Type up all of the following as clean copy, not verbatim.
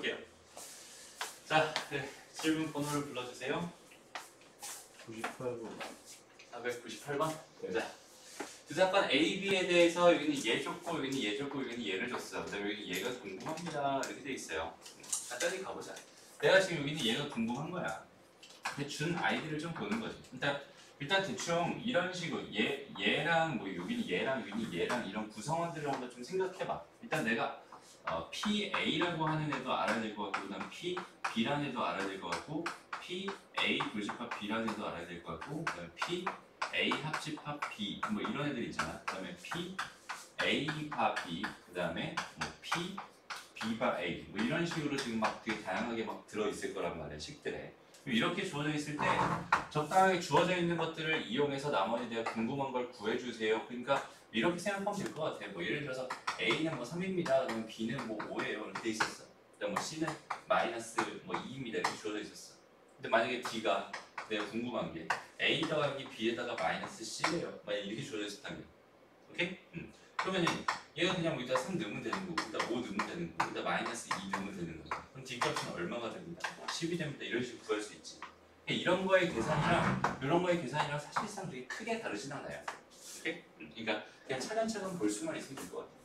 해볼게요. 자, 네, 질문 번호를 불러주세요. 98번. 498번. 네. 자, 두 사건 A, B에 대해서 여기는 얘 줬고 여기는 얘 줬고 여기는 얘를 줬어. 그다음에 여기 얘가 궁금합니다. 이렇게 돼 있어요. 간단히 가보자. 내가 지금 여기는 얘가 궁금한 거야. 근데 준 아이디를 좀 보는 거지. 일단 대충 이런 식으로 얘랑 뭐 여기는 얘랑 여기는 얘랑 이런 구성원들을 한번 좀 생각해봐. 일단 내가 PA라고 하는 애도 알아야 될 것 같고, 그다음 PB라는 애도 알아야 될 것 같고, PA 교집합 B라는 애도 알아야 될 것 같고, 그다음에 PA 합집합 B 뭐 이런 애들 있잖아. 그다음에 PA 바 B, 그다음에 뭐 B 바 A 뭐 이런 식으로 지금 막 되게 다양하게 막 들어 있을 거란 말이야, 식들에. 이렇게 주어져 있을 때 적당하게 주어져 있는 것들을 이용해서 나머지 내가 궁금한 걸 구해주세요. 그러니까 이렇게 생각하면 될 것 같아요. 뭐 예를 들어서 A는 뭐 3입니다. 그러면 B는 뭐 5예요. 이렇게 돼 있었어. 그다음 뭐 C는 마이너스 뭐 2입니다. 이렇게 주어져 있었어. 근데 만약에 D가 내가 궁금한 게 A 더하기 B에다가 마이너스 C래요. 만약 이렇게 주어져 있었다면, 오케이? 그러면은 얘가 그냥 여기다 3 넣으면 되는 거고, 여기다 5 넣으면 되는 거고, 여기다 마이너스 2 넣으면 되는 거죠. 그럼 D 값은 얼마가 됩니다? 10이 됩니다. 이런 식으로 구할 수 있지. 이런 거의 계산이랑 이런 거의 계산이랑 사실상 되게 크게 다르진 않아요. 오케이? 그러니까 그냥 차근차근 볼 수만 있으면 될 것 같아요.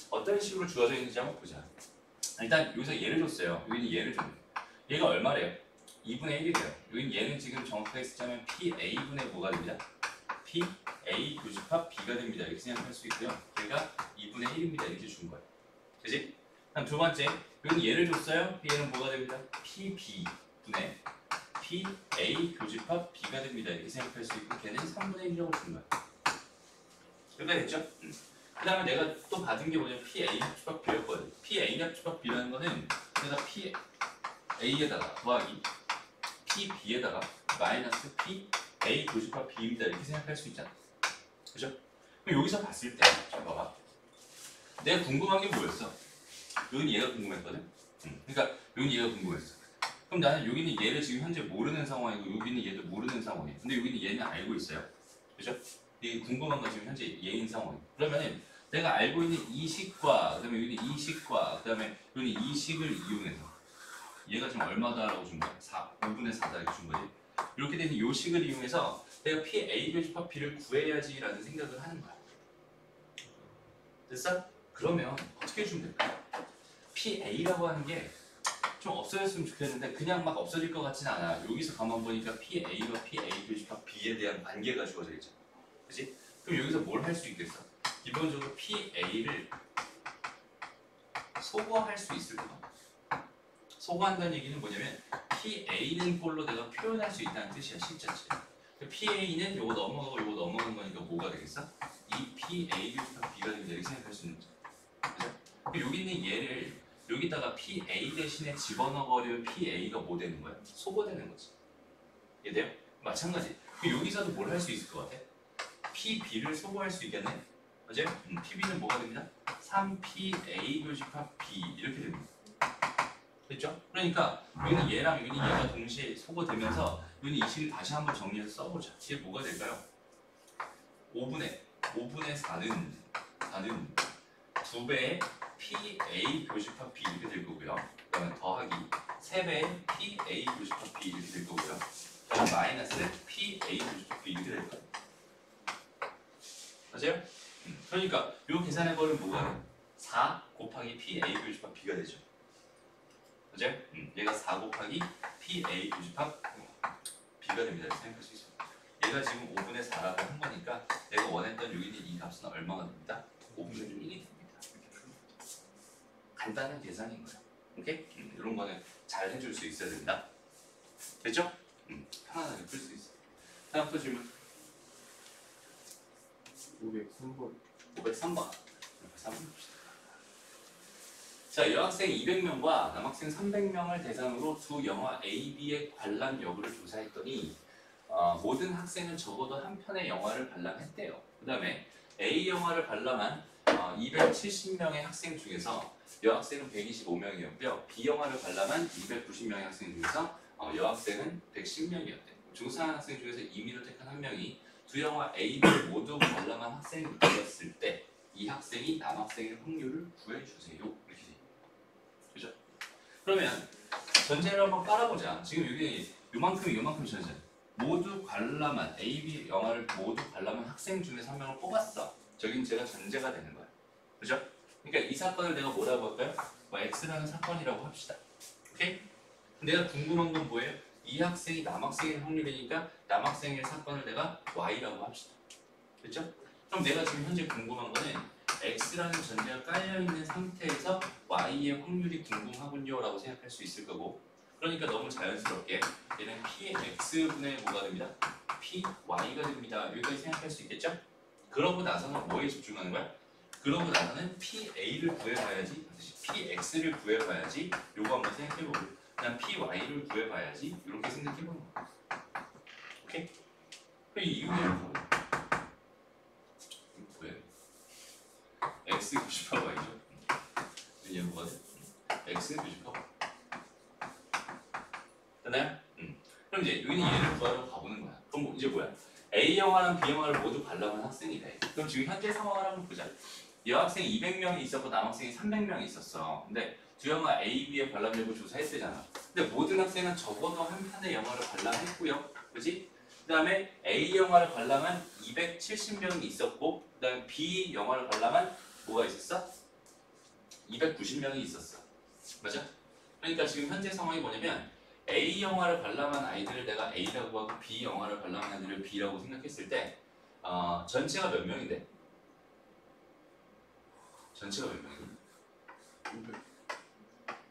어떤 식으로 주어져 있는지 한번 보자. 일단 여기서 얘를 줬어요. 여기는 얘를 줬네. 얘가 얼마래요? 2분의 1이래요. 여기는 얘는 지금 정확하게 쓰자면 PA분의 뭐가 됩니다? PA 교집합 B가 됩니다. 이렇게 생각할 수 있고요. 얘가 2분의 1입니다. 이렇게 준 거예요. 그치? 다음 두 번째, 여기는 얘를 줬어요. 얘는 뭐가 됩니다? PB분의 PA 교집합 B가 됩니다. 이렇게 생각할 수 있고, 걔는 3분의 1이라고 준 거예요. 이렇게 됐죠? 그 다음에 내가 또 받은 게 뭐냐면 PA 합집합 B였거든. PA 합집합 B라는 거는 내가 PA에다가 더하기 PB에다가 마이너스 PA 교집합 B입니다. 이렇게 생각할 수 있잖아. 그죠? 그럼 여기서 봤을 때, 자 봐봐. 내가 궁금한 게 뭐였어? 여기는 얘가 궁금했거든? 그러니까 여기는 얘가 궁금했어. 그럼 나는 여기는 얘를 지금 현재 모르는 상황이고 여기는 얘도 모르는 상황이에요. 근데 여기는 얘는 알고 있어요. 그죠? 이게 궁금한 건 지금 현재 얘인 상황이에요. 그러면은 내가 알고 있는 이 식과 그다음에 여기는 이 식과 그다음에 여기는 이 식을 이용해서 얘가 지금 얼마다라고 준 거야? 5분의 4다 이렇게 준 거지. 이렇게 되는 이 식을 이용해서 내가 PA 교집합 B를 구해야지라는 생각을 하는 거야. 됐어? 그러면 어떻게 해주면 될까? PA라고 하는 게 좀 없어졌으면 좋겠는데 그냥 막 없어질 것 같지는 않아. 여기서 가만 보니까 PA와 PA 교집합 B에 대한 관계가 주어져 있잖아. 그치? 그럼 여기서 뭘 할 수 있겠어? 기본적으로 PA를 소거할 수 있을 것 같아. 소거한다는 얘기는 뭐냐면 PA는 꼴로 내가 표현할 수 있다는 뜻이야, 실자체. PA는 요거 넘어가고 요거 넘어간 거니까 뭐가 되겠어? 이 PA 교집합 B가 된다 이렇게 생각할 수 있는 거죠. 그죠? 여기 있는 얘를 여기다가 PA 대신에 집어넣어버리면 PA가 뭐 되는 거야? 소거되는 거지. 이해돼요? 마찬가지. 여기서도 뭘 할 수 있을 것 같아? PB를 소거할 수 있겠네? 맞아요? PB는 뭐가 됩니다? 3PA 교집합 B 이렇게 됩니다. 됐죠? 그러니까 여기는 얘랑 여기는 얘가 동시에 소거되면서 여기는 이 식을 다시 한번 정리해서 써보자. 이게 뭐가 될까요? 5분의 4는 2배의 PA 교집합 B 이렇게 될 거고요. 그러면 더하기 3배의 PA 교집합 B 이렇게 될 거고요. 그다음 마이너스 PA 교집합 B 이렇게 될 거예요. 맞아요? 그러니까 이 계산해버리면 뭐가 돼? 4 곱하기 PA 교집합 B가 되죠. 맞아요? 얘가 4 곱하기 PA 교집합 B가 됩니다. 이렇게 생각할 수 있어요. 얘가 지금 5분의 4라고 한 거니까 내가 원했던 여기 있는 이 값은 얼마가 됩니다? 5분의 1이 됩니다. 간단한 계산인 거예요. 오케이? 이런 거는 잘 해줄 수 있어야 된다. 됐죠? 편안하게 풀 수 있어. 다음 또 질문. 503번. 503번. 503번 봅시다. 자, 여학생 200명과 남학생 300명을 대상으로 두 영화 A, B의 관람 여부를 조사했더니 모든 학생은 적어도 한 편의 영화를 관람했대요. 그 다음에 A 영화를 관람한 270명의 학생 중에서 여학생은 125명이었고요. B 영화를 관람한 290명의 학생 중에서 여학생은 110명이었대요. 중상한 학생 중에서 임의로 택한 한 명이 두 영화 A, B를 모두 관람한 학생이 되었을 때 이 학생이 남학생의 확률을 구해주세요. 이렇게 돼요. 그죠? 그러면 전제를 한번 깔아보자. 지금 여기 요만큼 전제. 모두 관람한 A, B 영화를 모두 관람한 학생 중에서 한 명을 뽑았어. 저긴 제가 전제가 되는 거야. 그죠? 그러니까 이 사건을 내가 뭐라고 할까요? 뭐 X라는 사건이라고 합시다. 오케이? 내가 궁금한 건 뭐예요? 이 학생이 남학생일 확률이니까 남학생의 사건을 내가 Y라고 합시다. 그렇죠? 그럼 내가 지금 현재 궁금한 거는 X라는 전제가 깔려있는 상태에서 Y의 확률이 궁금하군요 라고 생각할 수 있을 거고, 그러니까 너무 자연스럽게 얘는 PX분의 뭐가 됩니다? PY가 됩니다. 여기까지 생각할 수 있겠죠? 그러고 나서는 뭐에 집중하는 거야? 그러고 나서는 PA를 구해봐야지, PX를 구해봐야지, 요거 한번 생각해보고, 그냥 PY를 구해봐야지, 이렇게 생각해보는 거야. 오케이? 그 이유는 뭐예요? X 90%가 Y죠? 얘 뭐가 돼? X 90%. 됐나요? 그럼 이제 여기는 얘를 구하러 가보는 거야. 그럼 뭐 이제 뭐야? A 영화랑 B 영화를 모두 관람한 학생이래. 그럼 지금 현재 상황을 한번 보자. 여학생이 200명이 있었고 남학생이 300명이 있었어. 근데 두 영화 A, B의 관람력을 조사했대잖아. 근데 모든 학생은 적어도 한 편의 영화를 관람했고요. 그지? 그 다음에 A 영화를 관람한 270명이 있었고, 그 다음에 B 영화를 관람한 뭐가 있었어? 290명이 있었어. 맞아? 그러니까 지금 현재 상황이 뭐냐면 A 영화를 관람한 아이들을 내가 A라고 하고 B 영화를 관람한 아이들을 B라고 생각했을 때 전체가 몇 명인데? 전체가 몇 명이죠?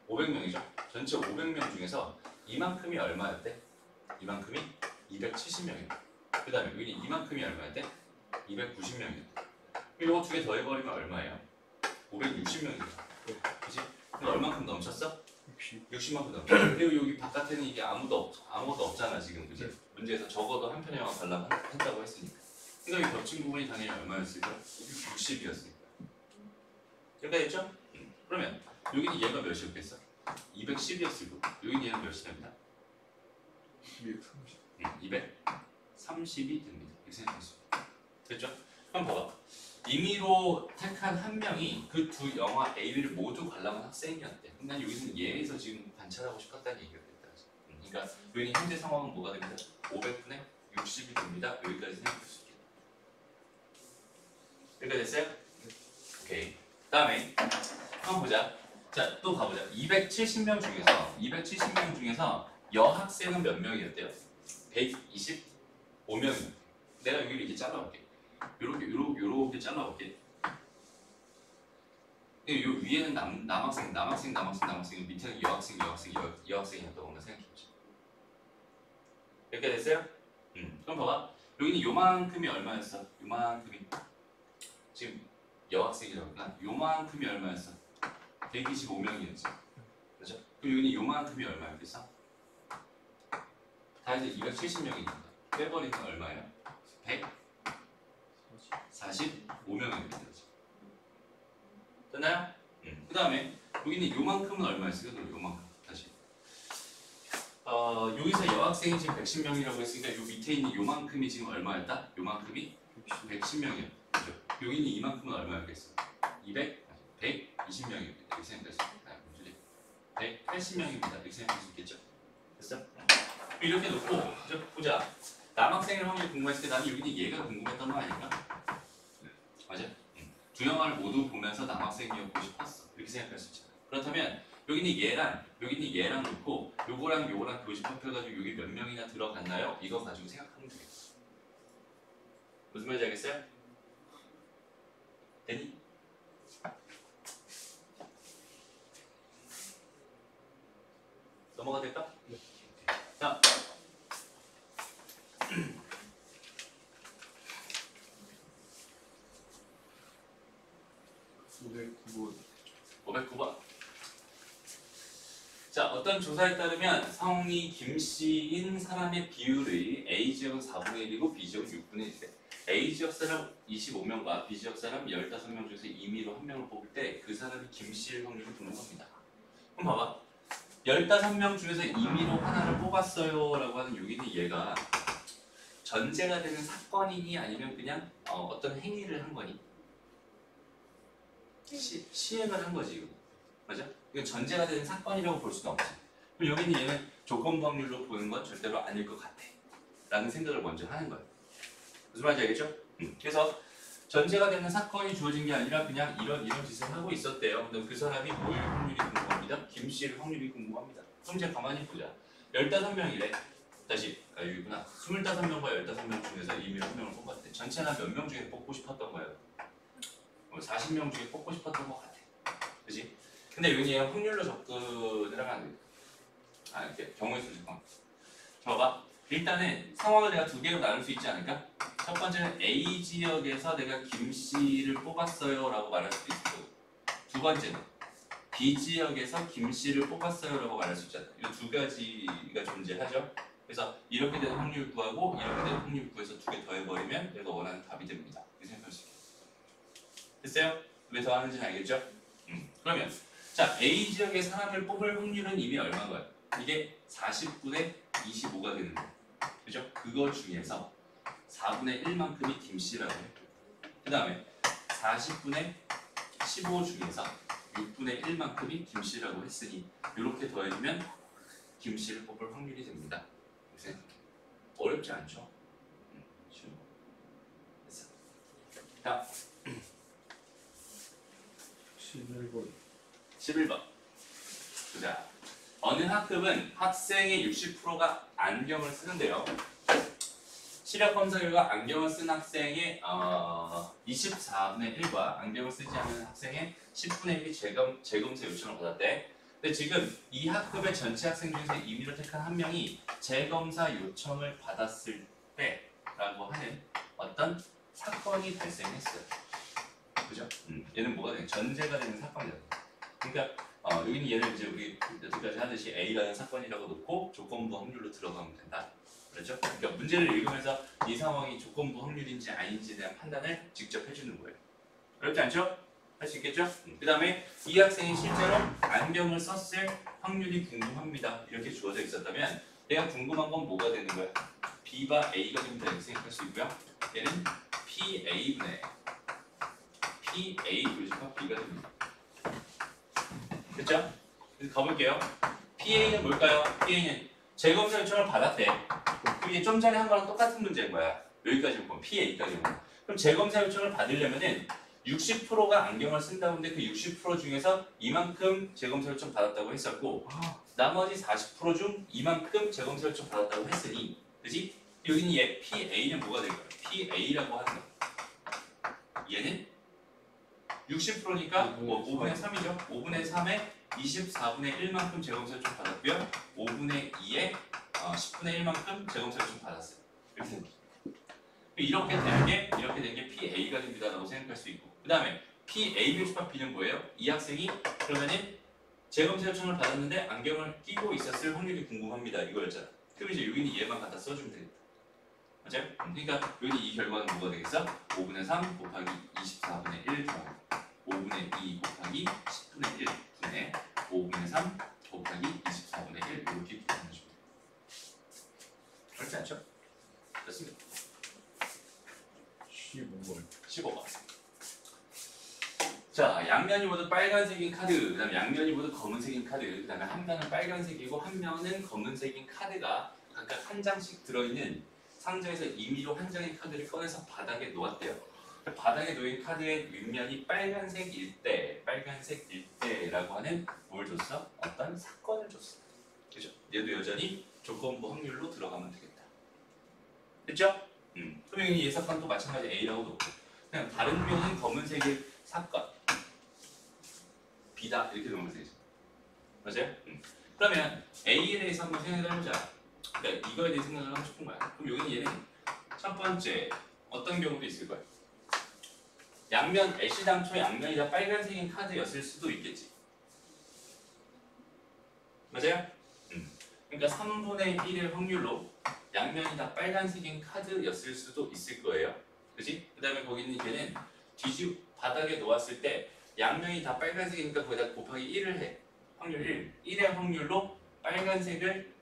500명이죠? 전체 500명 중에서 이만큼이 얼마였대? 이만큼이 270명이다. 그 다음에 여기 이만큼이 얼마였대? 290명이다. 이거 두 개 더해버리면 얼마예요? 560명이다. 그치? 그럼 얼만큼 넘쳤어? 60만큼 넘쳤어. 그리고 여기 바깥에는 이게 아무도 없잖아 지금. 그치? 문제에서 적어도 한 편의 영화 관람했다고 했으니까. 그러니까 이 겹친 부분이 당연히 얼마였을까? 60이었으니까. 이렇게 됐죠? 그러면 여기는 얘가 몇이었겠어? 210이었을 거고, 여기는 얘는 몇이 됩니다? 230이 됩니다. 이렇게 생각할 수 있습니다. 됐죠? 그럼 봐봐. 임의로 택한 한 명이 그 두 영화 A를 모두 관람한 학생이었대. 그럼 난 여기서는 얘에서 지금 관찰하고 싶었다는 얘기가 됐다. 그러니까 여기는 현재 상황은 뭐가 됩니다? 500분의 60이 됩니다. 여기까지 생각할 수 있겠다. 여기까지 됐어요? 오케이. 다음에 한번 보자. 자, 또 가보자. 270명 중에서 여학생은 몇 명이었대요? 125명이요. 내가 여기를 이렇게 잘라볼게. 요렇게 잘라볼게. 요 위에는 남학생, 밑에는 여학생이었다고 한번 생각해보자. 이렇게 됐어요? 그럼 봐봐. 여기는 요만큼이 얼마였어? 요만큼이 지금 여학생이라고 했구나. 요만큼이 얼마였어? 125명이었지. 그렇죠? 그럼 여기는 요만큼이 얼마였겠어? 다 이제 270명이니까 빼버리면 얼마예요? 145명이 되죠. 됐나요? 그 다음에 여기는 요만큼은 얼마였어요? 그럼 요만큼 다시. 여기서 여학생이 지금 110명이라고 했으니까 요 밑에 있는 요만큼이 지금 얼마였다? 요만큼이 110명이었죠. 여기는 이만큼은 얼마였겠어? 120명입니다. 이렇게 생각할 수 있습니다. 180명입니다. 이렇게 생각할 수 있겠죠? 됐어? 이렇게 놓고 보자. 남학생의 확률이 궁금했을 때 나는 여기는 얘가 궁금했던 거 아닌가? 맞아? 두 영화를 모두 보면서 남학생이었고 싶었어. 이렇게 생각할 수 있잖아. 그렇다면 여기는 얘랑 놓고 요거랑 교집합해가지고 여기 몇 명이나 들어갔나요? 이거 가지고 생각하면 되겠어. 무슨 말인지 알겠어요? 됐니? 넘어가 될까? 네. 자. 509번. 자, 어떤 조사에 따르면 성이 김씨인 사람의 비율이 A지역은 4분의 1이고 B지역은 6분의 1이래. A지역 사람 25명과 B지역 사람 15명 중에서 임의로 한 명을 뽑을 때 그 사람이 김씨일 확률을 분석합니다. 그럼 봐봐. 15명 중에서 임의로 하나를 뽑았어요 라고 하는 여기는 얘가 전제가 되는 사건이니 아니면 그냥 어떤 행위를 한 거니? 시행을 한 거지 이거. 맞아? 이건 전제가 되는 사건이라고 볼 수는 없지. 그럼 여기는 얘는 조건부 확률로 보는 건 절대로 아닐 것 같아. 라는 생각을 먼저 하는 거예요. 무슨 말인지 알겠죠? 그래서 전제가 되는 사건이 주어진 게 아니라 그냥 이런 짓을 하고 있었대요. 근데 그 사람이 뭐일 확률이 궁금합니다. 김씨일 확률이 궁금합니다. 그럼 이제 가만히 보자. 15명이래. 다시 여기구나. 25명과 15명 중에서 이미 한 명을 뽑았대. 전체는 몇 명 중에 뽑고 싶었던 거예요? 40명 중에 뽑고 싶었던 것 같아. 그지? 근데 여기 확률로 접근을 하면 안 돼. 이렇게 경우의 수직 방법. 봐봐. 일단은 상황을 내가 두 개로 나눌 수 있지 않을까? 첫 번째는 A 지역에서 내가 김씨를 뽑았어요 라고 말할 수도 있고, 두 번째는 B 지역에서 김씨를 뽑았어요 라고 말할 수 있잖아. 이 두 가지가 존재하죠. 그래서 이렇게 되는 확률 구하고 이렇게 되는 확률 구해서 두 개 더해버리면 내가 원하는 답이 됩니다. 이렇게 생각할 수 있겠다. 됐어요? 왜 더하는지는 알겠죠? 그러면 자, A 지역의 사람을 뽑을 확률은 이미 얼마인가요? 이게 40분의 25가 되는 거예요. 그죠? 그거 중에서 4분의 1만큼이 김씨라고 해요. 그 다음에 40분의 15 중에서 6분의 1만큼이 김씨라고 했으니 이렇게 더해주면 김씨를 뽑을 확률이 됩니다. 어렵지 않죠? 쉬운 거. 됐어. 자, 11번. 11번. 보자. 어느 학급은 학생의 60%가 안경을 쓰는데요. 시력 검사 결과 안경을 쓴 학생의 24분의 1과 안경을 쓰지 않는 학생의 10분의 1이 재검사 요청을 받았대. 근데 지금 이 학급의 전체 학생 중에서 임의로 택한 한 명이 재검사 요청을 받았을 때라고 하는 어떤 사건이 발생했어요. 그죠? 얘는 뭐가 되는 전제가 되는 사건이잖아요. 그러니까 여기는 얘를 이제 우리 여태까지 하듯이 A라는 사건이라고 놓고 조건부 확률로 들어가면 된다. 그렇죠? 그러니까 문제를 읽으면서 이 상황이 조건부 확률인지 아닌지에 대한 판단을 직접 해주는 거예요. 어렵지 않죠? 할 수 있겠죠? 그 다음에 이 학생이 실제로 안경을 썼을 확률이 궁금합니다. 이렇게 주어져 있었다면 내가 궁금한 건 뭐가 되는 거야? B가 A가 됩니다. 이렇게 생각할 수 있고요. 얘는 PA분의 PA 분식과 B가 됩니다. 됐죠? 그래서 가볼게요. PA는 뭘까요? PA는 재검사 요청을 받았대. 그럼 이게 좀 전에 한 거랑 똑같은 문제인 거야. 여기까지 보면 PA까지 보면. 그럼 재검사 요청을 받으려면은 60%가 안경을 쓴다고 했는데 그 60% 중에서 이만큼 재검사 요청 받았다고 했었고 나머지 40% 중 이만큼 재검사 요청 받았다고 했으니 그지? 여기는 얘 PA는 뭐가 될까요? PA라고 하는 거. 얘는 60%니까 뭐 5분의 3이죠. 5분의 3에 24분의 1만큼 재검사 요청 받았고요. 5분의 2에 10분의 1만큼 재검사 요청 받았어요. 이렇게 되는 게 PA가 됩니다라고 생각할 수 있고, 그 다음에 PA 교집합 B는 뭐예요? 이 학생이 그러면은 재검사 요청을 받았는데 안경을 끼고 있었을 확률이 궁금합니다. 이거였잖아. 그럼 이제 여기는 얘만 갖다 써주면 되겠다. 맞아요? 그러니까 여기 이 결과는 뭐가 되겠어? 5분의 3 곱하기 24분의 1 더하기 5분의 2 곱하기 10분의 1 분의 5분의 3 곱하기 24분의 1 이렇게 구분해 줍니다. 그렇지 않죠? 됐습니다. 15번. 15번. 자, 양면이 모두 빨간색인 카드, 그 다음에 양면이 모두 검은색인 카드, 그 다음에 한 면은 빨간색이고 한 면은 검은색인 카드가 각각 한 장씩 들어있는 상자에서 임의로 한 장의 카드를 꺼내서 바닥에 놓았대요. 바닥에 놓인 카드의 윗면이 빨간색일 때라고 하는 뭘 줬어? 어떤 사건을 줬어. 그죠? 얘도 여전히 조건부 확률로 들어가면 되겠다. 됐죠? 그럼 여기 얘 사건도 마찬가지 A라고 놓고 그냥 다른 면은 검은색의 사건 B다 이렇게 놓으면 되죠. 맞아요? 그러면 A에 대해서 한번 생각을 해보자. 그러니까 이거에 대해 생각을 하고 싶은 거야. 그럼 여기는 얘는 첫 번째 어떤 경우도 있을 거야. 양면 애시당초 양면이 다 빨간색인 카드였을 수도 있겠지. 맞아요? 그러니까 3분의 1의 확률로 양면이 다 빨간색인 카드였을 수도 있을 거예요. 그지? 그 다음에 거기는 걔는 바닥에 놓았을 때 양면이 다 빨간색이니까 거기다 곱하기 1을 해. 확률 1. 1의 확률로 빨간색을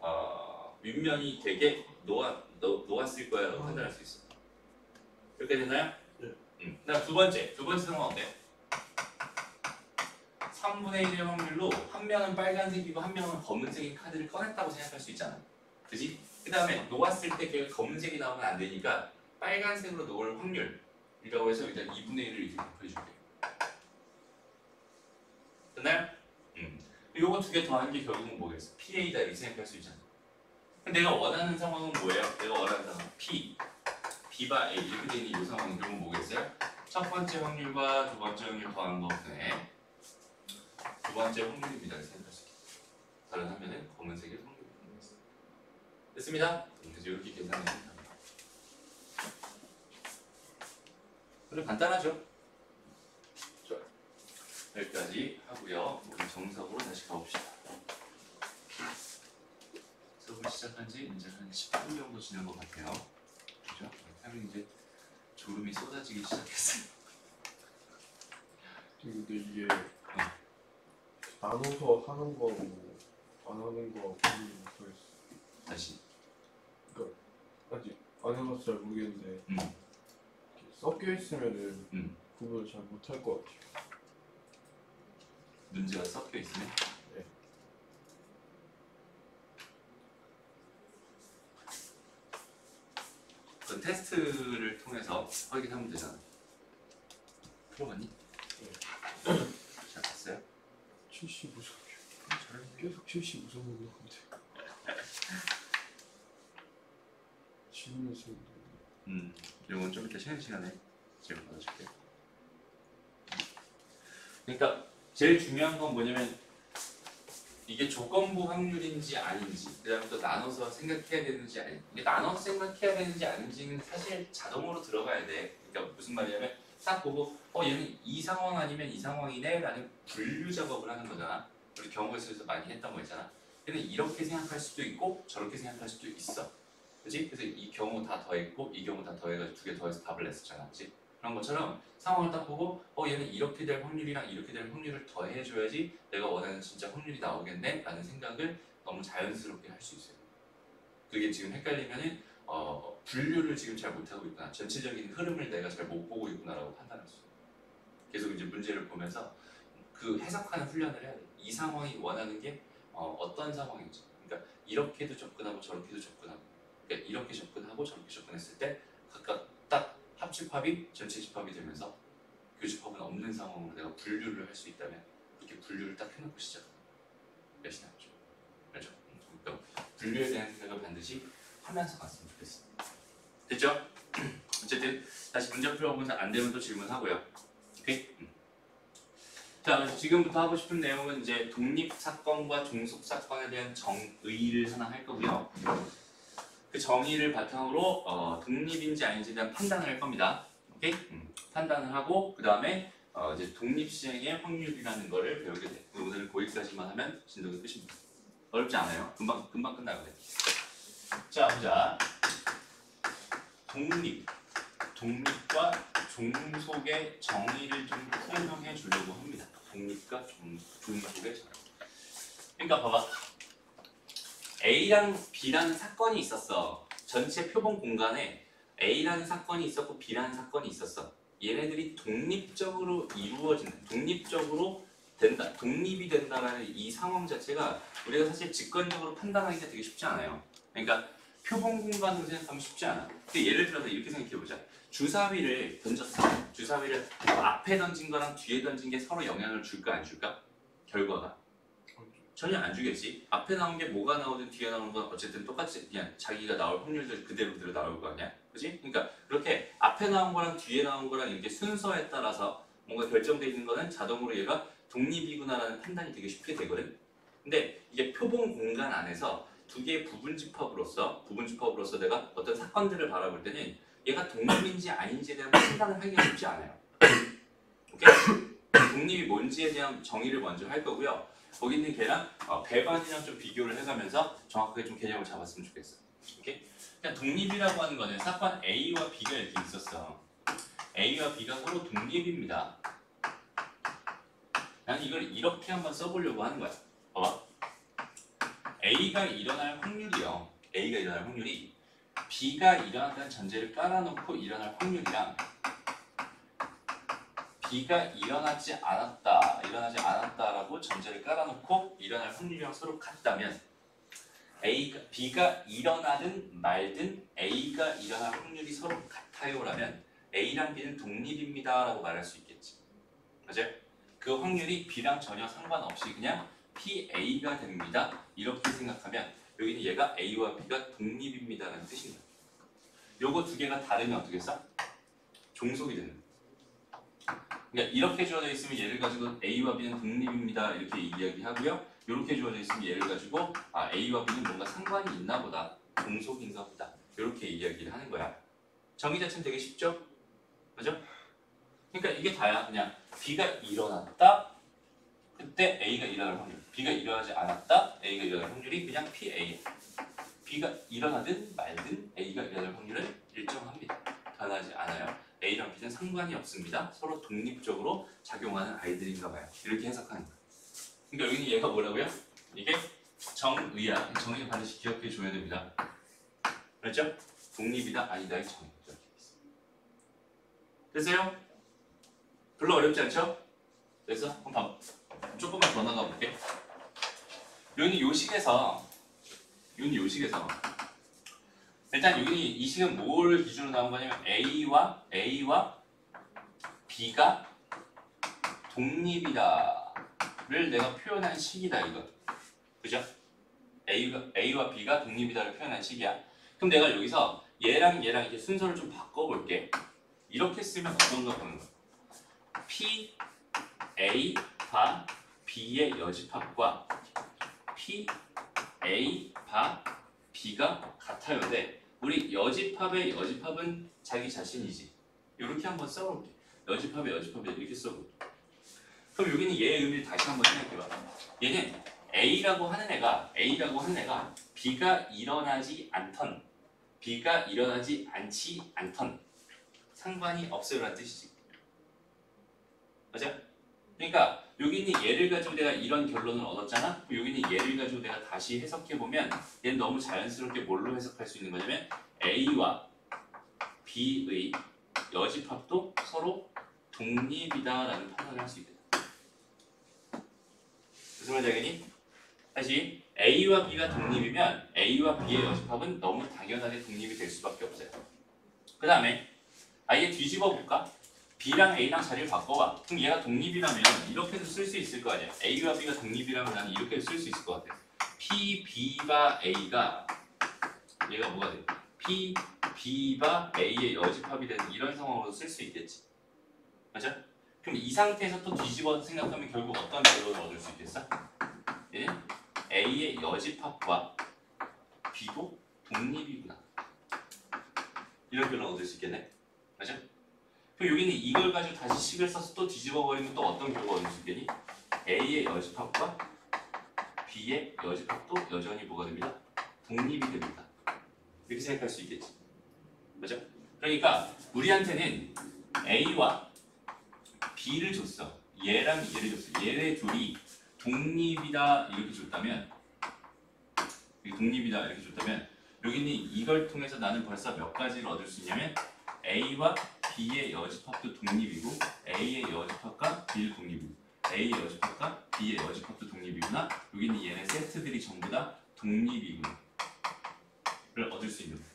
윗면이 되게 놓았을 거야라고 판단할 수 있어. 그렇게 되나요? 네. 그다음 두 번째 상황 어때? 3분의 1의 확률로 한 명은 빨간색이고 한 명은 검은색인 카드를 꺼냈다고 생각할 수 있잖아. 그지? 그 다음에 놓았을 때 걔가 검은색이 나오면 안 되니까 빨간색으로 놓을 확률이라고 해서 일단 2분의 1을 이렇게 곱해줄게. 됐나요? 요거 두 개 더한 게 결국은 뭐겠어? PA다 이렇게 생각할 수 있잖아. 내가 원하는 상황은 뭐예요? 내가 원하는 상황 P, B바 A 이렇게 되는 이 상황은 결국은 뭐겠어요? 첫 번째 확률과 두 번째 확률 더한 것분의 두 번째 확률입니다. 이렇게 생각할 수 있겠죠. 다른 화면은 검은색의 확률입니다. 됐습니다? 그래서 이렇게 계산을 합니다. 그래 간단하죠? 좋아요. 여기까지 하고요. 우리 정석으로 다시 가봅시다. 수업을 시작한 지 이제 한 10분 정도 지난 것 같아요. 그죠? 하면 이제 졸음이 쏟아지기 시작했어요. 근데 이게 나눠서 하는 거하고 안 하는 거하고 구분이 못하겠어. 다시. 그러니까 아직 안 해봐서 잘 모르겠는데 이렇게 섞여 있으면은 구분을 잘 못할 것 같아요. 문제가 섞여 있으면? 네. 그 테스트를 통해서 확인하면 되잖아. 풀어봤니? 네. 잘 봤어요? 75점. 잘했네. 계속 75점 올라가는데. 지문에서 이건 좀 이따 쉬는 시간에 제가 받아줄게요. 그러니까 제일 중요한 건 뭐냐면 이게 조건부 확률인지 아닌지, 그 다음에 또 나눠서 생각해야 되는지 아닌지. 이게 나눠서 생각해야 되는지 아닌지는 사실 자동으로 들어가야 돼. 그러니까 무슨 말이냐면 딱 보고 얘는 이 상황 아니면 이 상황이네 라는 분류 작업을 하는 거잖아. 우리 경우에서 많이 했던 거 있잖아. 근데 이렇게 생각할 수도 있고 저렇게 생각할 수도 있어. 그치? 그래서 이 경우 다 더했고 이 경우 다 더해가지고 두 개 더해서 답을 냈었잖아. 그치? 그런 것처럼 상황을 딱 보고 얘는 이렇게 될 확률이랑 이렇게 될 확률을 더해줘야지 내가 원하는 진짜 확률이 나오겠네 라는 생각을 너무 자연스럽게 할 수 있어요. 그게 지금 헷갈리면은 분류를 지금 잘 못하고 있구나, 전체적인 흐름을 내가 잘 못 보고 있구나라고 판단할 수 있어요. 계속 이제 문제를 보면서 그 해석하는 훈련을 해야 돼. 이 상황이 원하는 게 어떤 상황인지. 그러니까 이렇게도 접근하고 저렇게도 접근하고, 그러니까 이렇게 접근하고 저렇게 접근했을 때 각각 딱 합집합이 전체 집합이 되면서 교집합은 없는 상황으로 내가 분류를 할 수 있다면 그렇게 분류를 딱 해놓고 시작하는 거예요. 몇이 나왔죠? 그렇죠? 그러니까 분류에 대한 생각을 반드시 하면서 갔으면 좋겠어. 됐죠? 어쨌든 다시 문제 풀어보면서 안 되면 또 질문하고요. 오케이? 자, 지금부터 하고 싶은 내용은 이제 독립 사건과 종속 사건에 대한 정의를 하나 할 거고요. 그 정의를 바탕으로 독립인지 아닌지에 대한 판단을 할 겁니다. 오케이? 판단을 하고 그 다음에 이제 독립 시행의 확률이라는 거를 배우게 돼. 오늘 거기까지만 하면 진도가 끝입니다. 어렵지 않아요. 금방 끝나요. 자, 보자. 독립과 종속의 정의를 좀 설명해 주려고 합니다. 독립과 종속의 정의. 그러니까 봐봐. A랑 B라는 사건이 있었어. 전체 표본 공간에 A라는 사건이 있었고 B라는 사건이 있었어. 얘네들이 독립적으로 독립적으로 된다, 독립이 된다라는 이 상황 자체가 우리가 사실 직관적으로 판단하기가 되게 쉽지 않아요. 그러니까 표본 공간으로 생각하면 쉽지 않아. 근데 예를 들어서 이렇게 생각해보자. 주사위를 던졌어. 주사위를 앞에 던진 거랑 뒤에 던진 게 서로 영향을 줄까 안 줄까? 결과가 전혀 안 주겠지. 앞에 나온 게 뭐가 나오든 뒤에 나오는 건 어쨌든 똑같이 그냥 자기가 나올 확률들 그대로 나올 거 아니야? 그지? 그러니까 그렇게 앞에 나온 거랑 뒤에 나온 거랑 이렇게 순서에 따라서 뭔가 결정되어 있는 거는 자동으로 얘가 독립이구나라는 판단이 되게 쉽게 되거든. 근데 이게 표본 공간 안에서 두 개의 부분 집합으로서 내가 어떤 사건들을 바라볼 때는 얘가 독립인지 아닌지에 대한 판단을 하기가 쉽지 않아요. 오케이? 독립이 뭔지에 대한 정의를 먼저 할 거고요. 거기 있는 걔랑 배반이랑 좀 비교를 해가면서 정확하게 좀 개념을 잡았으면 좋겠어. 오케이? 그러니까 독립이라고 하는 거는 사건 A와 B가 이렇게 있었어. A와 B가 서로 독립입니다. 나는 이걸 이렇게 한번 써보려고 하는 거야. 봐봐. A가 일어날 확률이요. A가 일어날 확률이 B가 일어난다는 전제를 깔아놓고 일어날 확률이랑 B가 일어나지 않았다라고 전제를 깔아놓고 일어날 확률이랑 서로 같다면 B가 일어나든 말든 A가 일어날 확률이 서로 같아요라면 A랑 B는 독립입니다라고 말할 수 있겠지. 맞아요? 그 확률이 B랑 전혀 상관없이 그냥 PA가 됩니다. 이렇게 생각하면 여기는 얘가 A와 B가 독립입니다라는 뜻입니다. 요거 두 개가 다르면 어떻게 써? 종속이 되는 거예요. 그러니까 이렇게 주어져 있으면 얘를 가지고 A와 B는 독립입니다 이렇게 이야기하고요. 이렇게 주어져 있으면 얘를 가지고 A와 B는 뭔가 상관이 있나 보다, 종속인가 보다 이렇게 이야기를 하는 거야. 정의 자체는 되게 쉽죠? 그죠? 그러니까 이게 다야. 그냥 B가 일어났다 그때 A가 일어날 확률, B가 일어나지 않았다 A가 일어날 확률이 그냥 PA. B가 일어나든 말든 A가 일어날 확률은 일정합니다. 변하지 않아요. A랑 B는 상관이 없습니다. 서로 독립적으로 작용하는 아이들인가 봐요. 이렇게 해석하는 거예요. 그러니까 여기는 얘가 뭐라고요? 이게 정의야. 정의는 반드시 기억해 줘야 됩니다. 그렇죠? 독립이다 아니다의 정의. 이렇게 있어. 됐어요? 별로 어렵지 않죠? 됐어? 한번 조금만 더 나가 볼게. 여기는 요식에서 일단 여기 이 식은 뭘 기준으로 나온 거냐면 A와 B가 독립이다를 내가 표현한 식이다 이거. 그죠? A와 B가 독립이다를 표현한 식이야. 그럼 내가 여기서 얘랑 이렇게 순서를 좀 바꿔볼게. 이렇게 쓰면 어떤가 보는 거야. P, A, 바, B의 여집합과 P, A, 바, B가 같아요인데 우리 여집합의 여집합은 자기 자신이지. 이렇게 한번 써볼게. 여집합의 여집합이 이렇게 써볼게. 그럼 여기는 얘의 의미를 다시 한번 생각해봐. 얘는 A라고 하는 애가 B가 일어나지 않지 않던 상관이 없어요라는 뜻이지. 맞아? 그러니까 여기 있는 얘를 가지고 내가 이런 결론을 얻었잖아? 그럼 여기 있는 얘를 가지고 내가 다시 해석해보면 얘는 너무 자연스럽게 뭘로 해석할 수 있는 거냐면 A와 B의 여집합도 서로 독립이다라는 판단을 할 수 있겠다. 무슨 말인지 알겠니? 다시 A와 B가 독립이면 A와 B의 여집합은 너무 당연하게 독립이 될 수밖에 없어요. 그 다음에 아예 뒤집어 볼까? B랑 A랑 자리를 바꿔봐. 그럼 얘가 독립이라면 이렇게도 쓸 수 있을 거 아니야. A와 B가 독립이라면 나는 이렇게 쓸 수 있을 것 같아. P, B바 A가 얘가 뭐가 돼? P, B바 A의 여집합이 되는 이런 상황으로 쓸 수 있겠지. 맞아? 그럼 이 상태에서 또 뒤집어 생각하면 결국 어떤 결론을 얻을 수 있겠어? 얘는 A의 여집합과 B도 독립이구나. 이런 결론 얻을 수 있겠네. 맞아? 그럼 여기는 이걸 가지고 다시 식을 써서 또 뒤집어 버리면 또 어떤 결과 얻을 수 있겠니? A의 여집합과 B의 여집합도 여전히 뭐가 됩니다? 독립이 됩니다. 이렇게 생각할 수 있겠지. 맞아? 그러니까 우리한테는 A와 B를 줬어. 얘랑 얘를 줬어. 얘네 둘이 독립이다 이렇게 줬다면 여기는 이걸 통해서 나는 벌써 몇 가지를 얻을 수 있냐면 A와 B의 여집합도 독립이고 A의 여집합과 B의 독립이고 A의 여집합과 B의 여집합도 독립이구나. 여기는 얘네 세트들이 전부 다 독립이구나 를 얻을 수 있는 거야.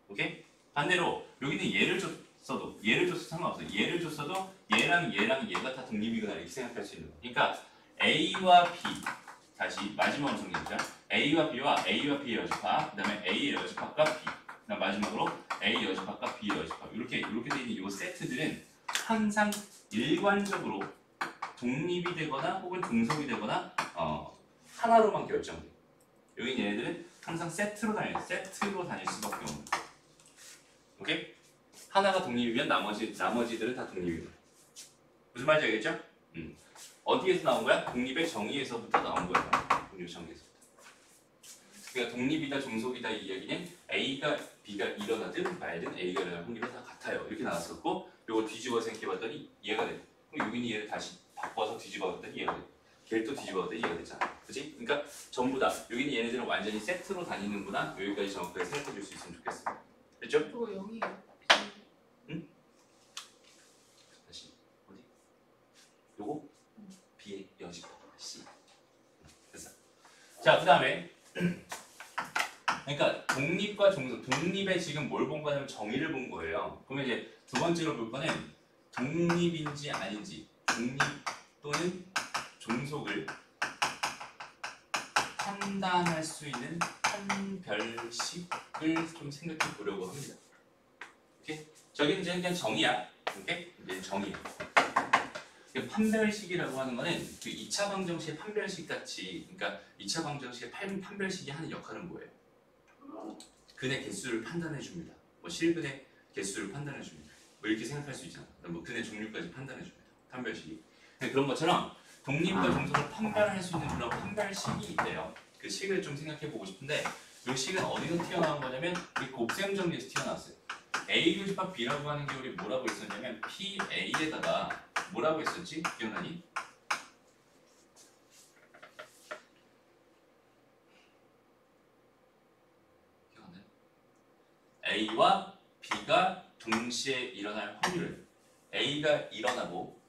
오케이? 반대로 여기는 얘를 줬어도 상관없어. 얘를 줬어도 얘랑 얘가 다 독립이구나 이렇게 생각할 수 있는 거야. 그러니까 A와 B 다시 마지막으로 정리해보자. A와 B의 여집합, 그 다음에 A의 여집합과 B, 그다음 마지막으로 A 여집합과 B 여집합 이렇게 되어 있는 이 세트들은 항상 일관적으로 독립이 되거나 혹은 종속이 되거나 하나로만 결정돼. 여기 얘네들은 항상 세트로 다닐 수밖에 없는. 오케이? 하나가 독립이면 나머지들은 다 독립이다. 무슨 말인지 알겠죠? 어디에서 나온 거야? 독립의 정의에서부터 나온 거야. 독립 정의에서부터. 그러니까 독립이다 종속이다 이 이야기는 A가 B가 일어나든 말든 A가 일어날 확률이 다 같아요. 이렇게 나왔었고 이걸 뒤집어 생각해봤더니 얘가 돼. 그럼 여기는 얘를 다시 바꿔서 뒤집어봤더니 얘가 돼. 걔를 또 뒤집어봤더니 얘가 됐잖아. 그치? 그러니까 전부 다 여기는 얘네들은 완전히 세트로 다니는구나. 여기까지 정확하게 생각해줄 수 있으면 좋겠어. 됐죠? 그거 0이에요. 응? 다시 자, 그 다음에 그러니까 독립과 종속, 독립에 지금 뭘 본 거냐면 정의를 본 거예요. 그러면 이제 두 번째로 볼 거는 독립인지 아닌지, 독립 또는 종속을 판단할 수 있는 판별식을 좀 생각해 보려고 합니다. 오케이? 저기는 이제 그냥 정의야. 오케이? 이제 정의야. 판별식이라고 하는 거는 그 2차 방정식의 판별식 같이, 그러니까 2차 방정식의 판별식이 하는 역할은 뭐예요? 근의 개수를 판단해 줍니다. 뭐 실근의 개수를 판단해 줍니다. 뭐 이렇게 생각할 수 있잖아. 뭐 근의 종류까지 판단해 줍니다. 판별식이. 그런 것처럼 독립과 종속을 판별할 수 있는 그런 판별식이 있대요. 그 식을 좀 생각해 보고 싶은데 이 식은 어디서 튀어나온 거냐면 이 곱셈 정리에서 튀어나왔어요. A 교집합 B라고 하는 게 우리 뭐라고 했었냐면 PA에다가 뭐라고 했었지? 기억나니? 기억나요? A와 B가 동시에 일어날 확률을 A가 일어나고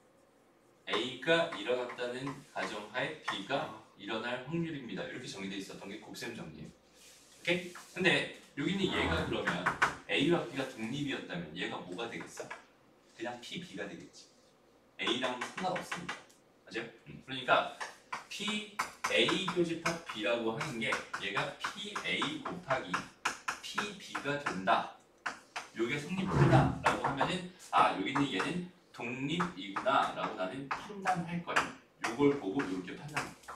A가 일어났다는 가정하에 B가 일어날 확률입니다. 이렇게 정의되어 있었던 게 곱셈 정리예요. 오케이? 근데 여기는 얘가 그러면 A와 B가 독립이었다면 얘가 뭐가 되겠어? 그냥 PB가 되겠지. A랑 상관없습니다. 맞아요? 그러니까 PA 교집합 B라고 하는 게 얘가 PA 곱하기 PB가 된다. 요게 성립한다 라고 하면은 아 여기는 얘는 독립이구나 라고 나는 판단할 거야. 요걸 보고 이렇게 판단합니다.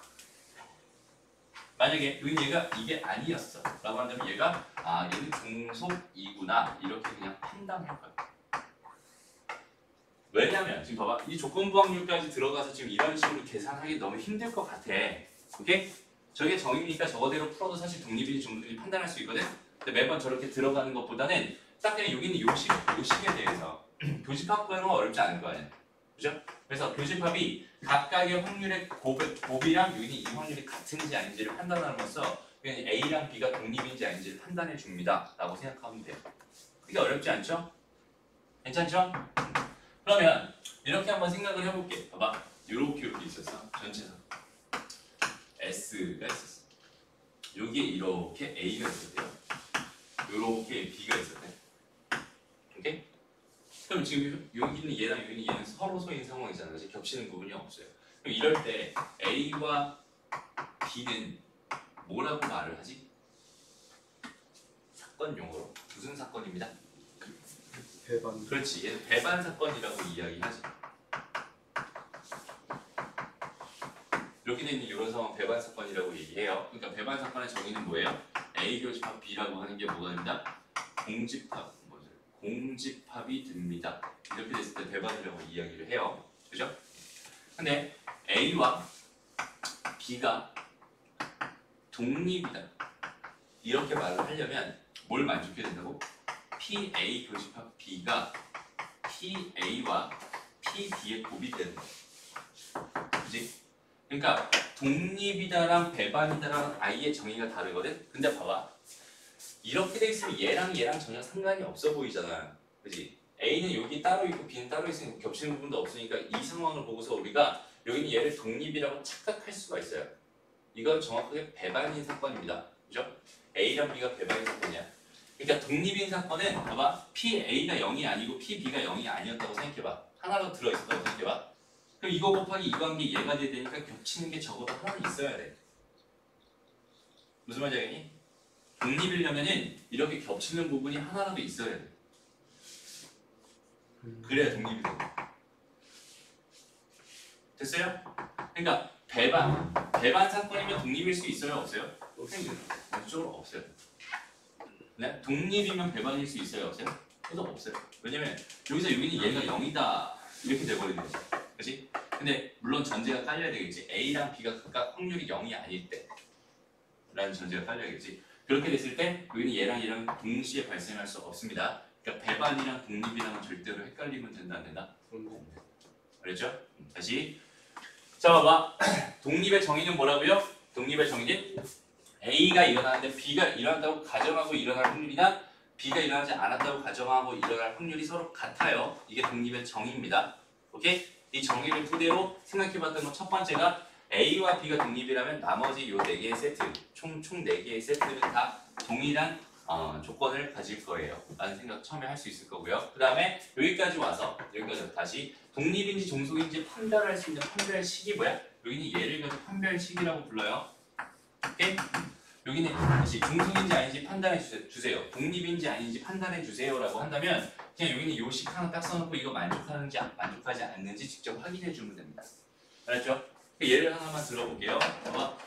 만약에 여기 얘가 이게 아니었어 라고 한다면 얘가 아 얘는 종속이구나 이렇게 그냥 판단할 거야. 왜냐면 지금 봐봐 이 조건부 확률까지 들어가서 지금 이런 식으로 계산하기 너무 힘들 것 같아. 오케이? 저게 정의니까 저거대로 풀어도 사실 독립인지 종속인지 판단할 수 있거든. 근데 매번 저렇게 들어가는 것보다는 딱 그냥 여기는 요식에 대해서 교집합 구하는 건 어렵지 않을 거 아니야. 그죠? 그래서 교집합이 각각의 확률의 곱이랑 여기는 이 확률이 같은지 아닌지를 판단함으로써 그냥 A랑 B가 독립인지 아닌지를 판단해 줍니다. 라고 생각하면 돼요. 그게 어렵지 않죠? 괜찮죠? 그러면 이렇게 한번 생각을 해볼게. 봐봐. 이렇게 있었어. 전체상 S가 있었어. 여기에 이렇게 A가 있었대요. 이렇게 B가 있었대. 오케이? 그럼 지금 여기는 얘랑 여기는 얘는 서로 소인 상황이잖아요. 그래서 겹치는 부분이 없어요. 그럼 이럴 때 A와 B는 뭐라고 말을 하지? 사건 용어로 무슨 사건입니다? 배반. 그렇지. 얘는 배반 사건이라고 이야기하지. 이렇게 되는 이런 상황 배반 사건이라고 얘기해요. 그러니까 배반 사건의 정의는 뭐예요? A 교집합 B라고 하는 게 뭐가 됩니다? 공집합이 됩니다. 이렇게 됐을 때 배반이라고 이야기를 해요. 그죠? 근데 A와 B가 독립이다. 이렇게 말을 하려면 뭘 만족해야 된다고? PA 교집합 B가 PA와 PB의 곱이 되는 거야. 그지? 그러니까 독립이다랑 배반이다랑 아예 정의가 다르거든? 근데 봐봐. 이렇게 돼 있으면 얘랑 전혀 상관이 없어 보이잖아. 그지? A는 여기 따로 있고 B는 따로 있으니까 겹치는 부분도 없으니까 이 상황을 보고서 우리가 여기는 얘를 독립이라고 착각할 수가 있어요. 이건 정확하게 배반인 사건입니다. 그죠? A랑 B가 배반인 사건이야. 그러니까 독립인 사건은 봐봐. PA가 0이 아니고 PB가 0이 아니었다고 생각해봐. 하나 더 들어있었다고 생각해봐. 그럼 이거 곱하기 이 관계 얘가 돼야 되니까 겹치는 게 적어도 하나는 있어야 돼. 무슨 말인지 알겠니? 독립이려면은 이렇게 겹치는 부분이 하나라도 있어야 돼. 그래야 독립이 돼. 됐어요? 그러니까 배반 사건이면 독립일 수 있어요? 없어요? 전적으로 없어요. 네? 독립이면 배반일 수 있어요? 없어요? 그래도 없어요. 왜냐면 여기서 여기는 얘가 0이다 이렇게 돼버리는 거죠. 그렇지? 근데 물론 전제가 깔려야 되겠지. A랑 B가 각각 확률이 0이 아닐 때 라는 전제가 깔려야겠지. 그렇게 됐을 때 여기는 얘랑 동시에 발생할 수 없습니다. 그러니까 배반이랑 독립이랑은 절대로 헷갈리면 된다 안 된다? 알겠죠? 다시 자 봐봐. 독립의 정의는 뭐라고요? 독립의 정의는 A가 일어나는데 B가 일어난다고 가정하고 일어날 확률이나 B가 일어나지 않았다고 가정하고 일어날 확률이 서로 같아요. 이게 독립의 정의입니다. 오케이? 이 정의를 토대로 생각해봤던 것 첫 번째가 A와 B가 독립이라면 나머지 요 4개의 세트, 총 4개의 세트는 다 동일한 조건을 가질 거예요. 라는 생각 처음에 할 수 있을 거고요. 그 다음에 여기까지 와서 다시 독립인지 종속인지 판별할 수 있는 판별식이 뭐야? 여기는 얘를 가지고 판별식이라고 불러요. 오케이? 여기는 다시 종속인지 아닌지 판단해 주세요. 독립인지 아닌지 판단해 주세요라고 한다면 그냥 여기는 요식 하나 딱 써놓고 이거 만족하는지 만족하지 않는지 직접 확인해 주면 됩니다. 알았죠? 예를 하나만 들어볼게요. 봐봐.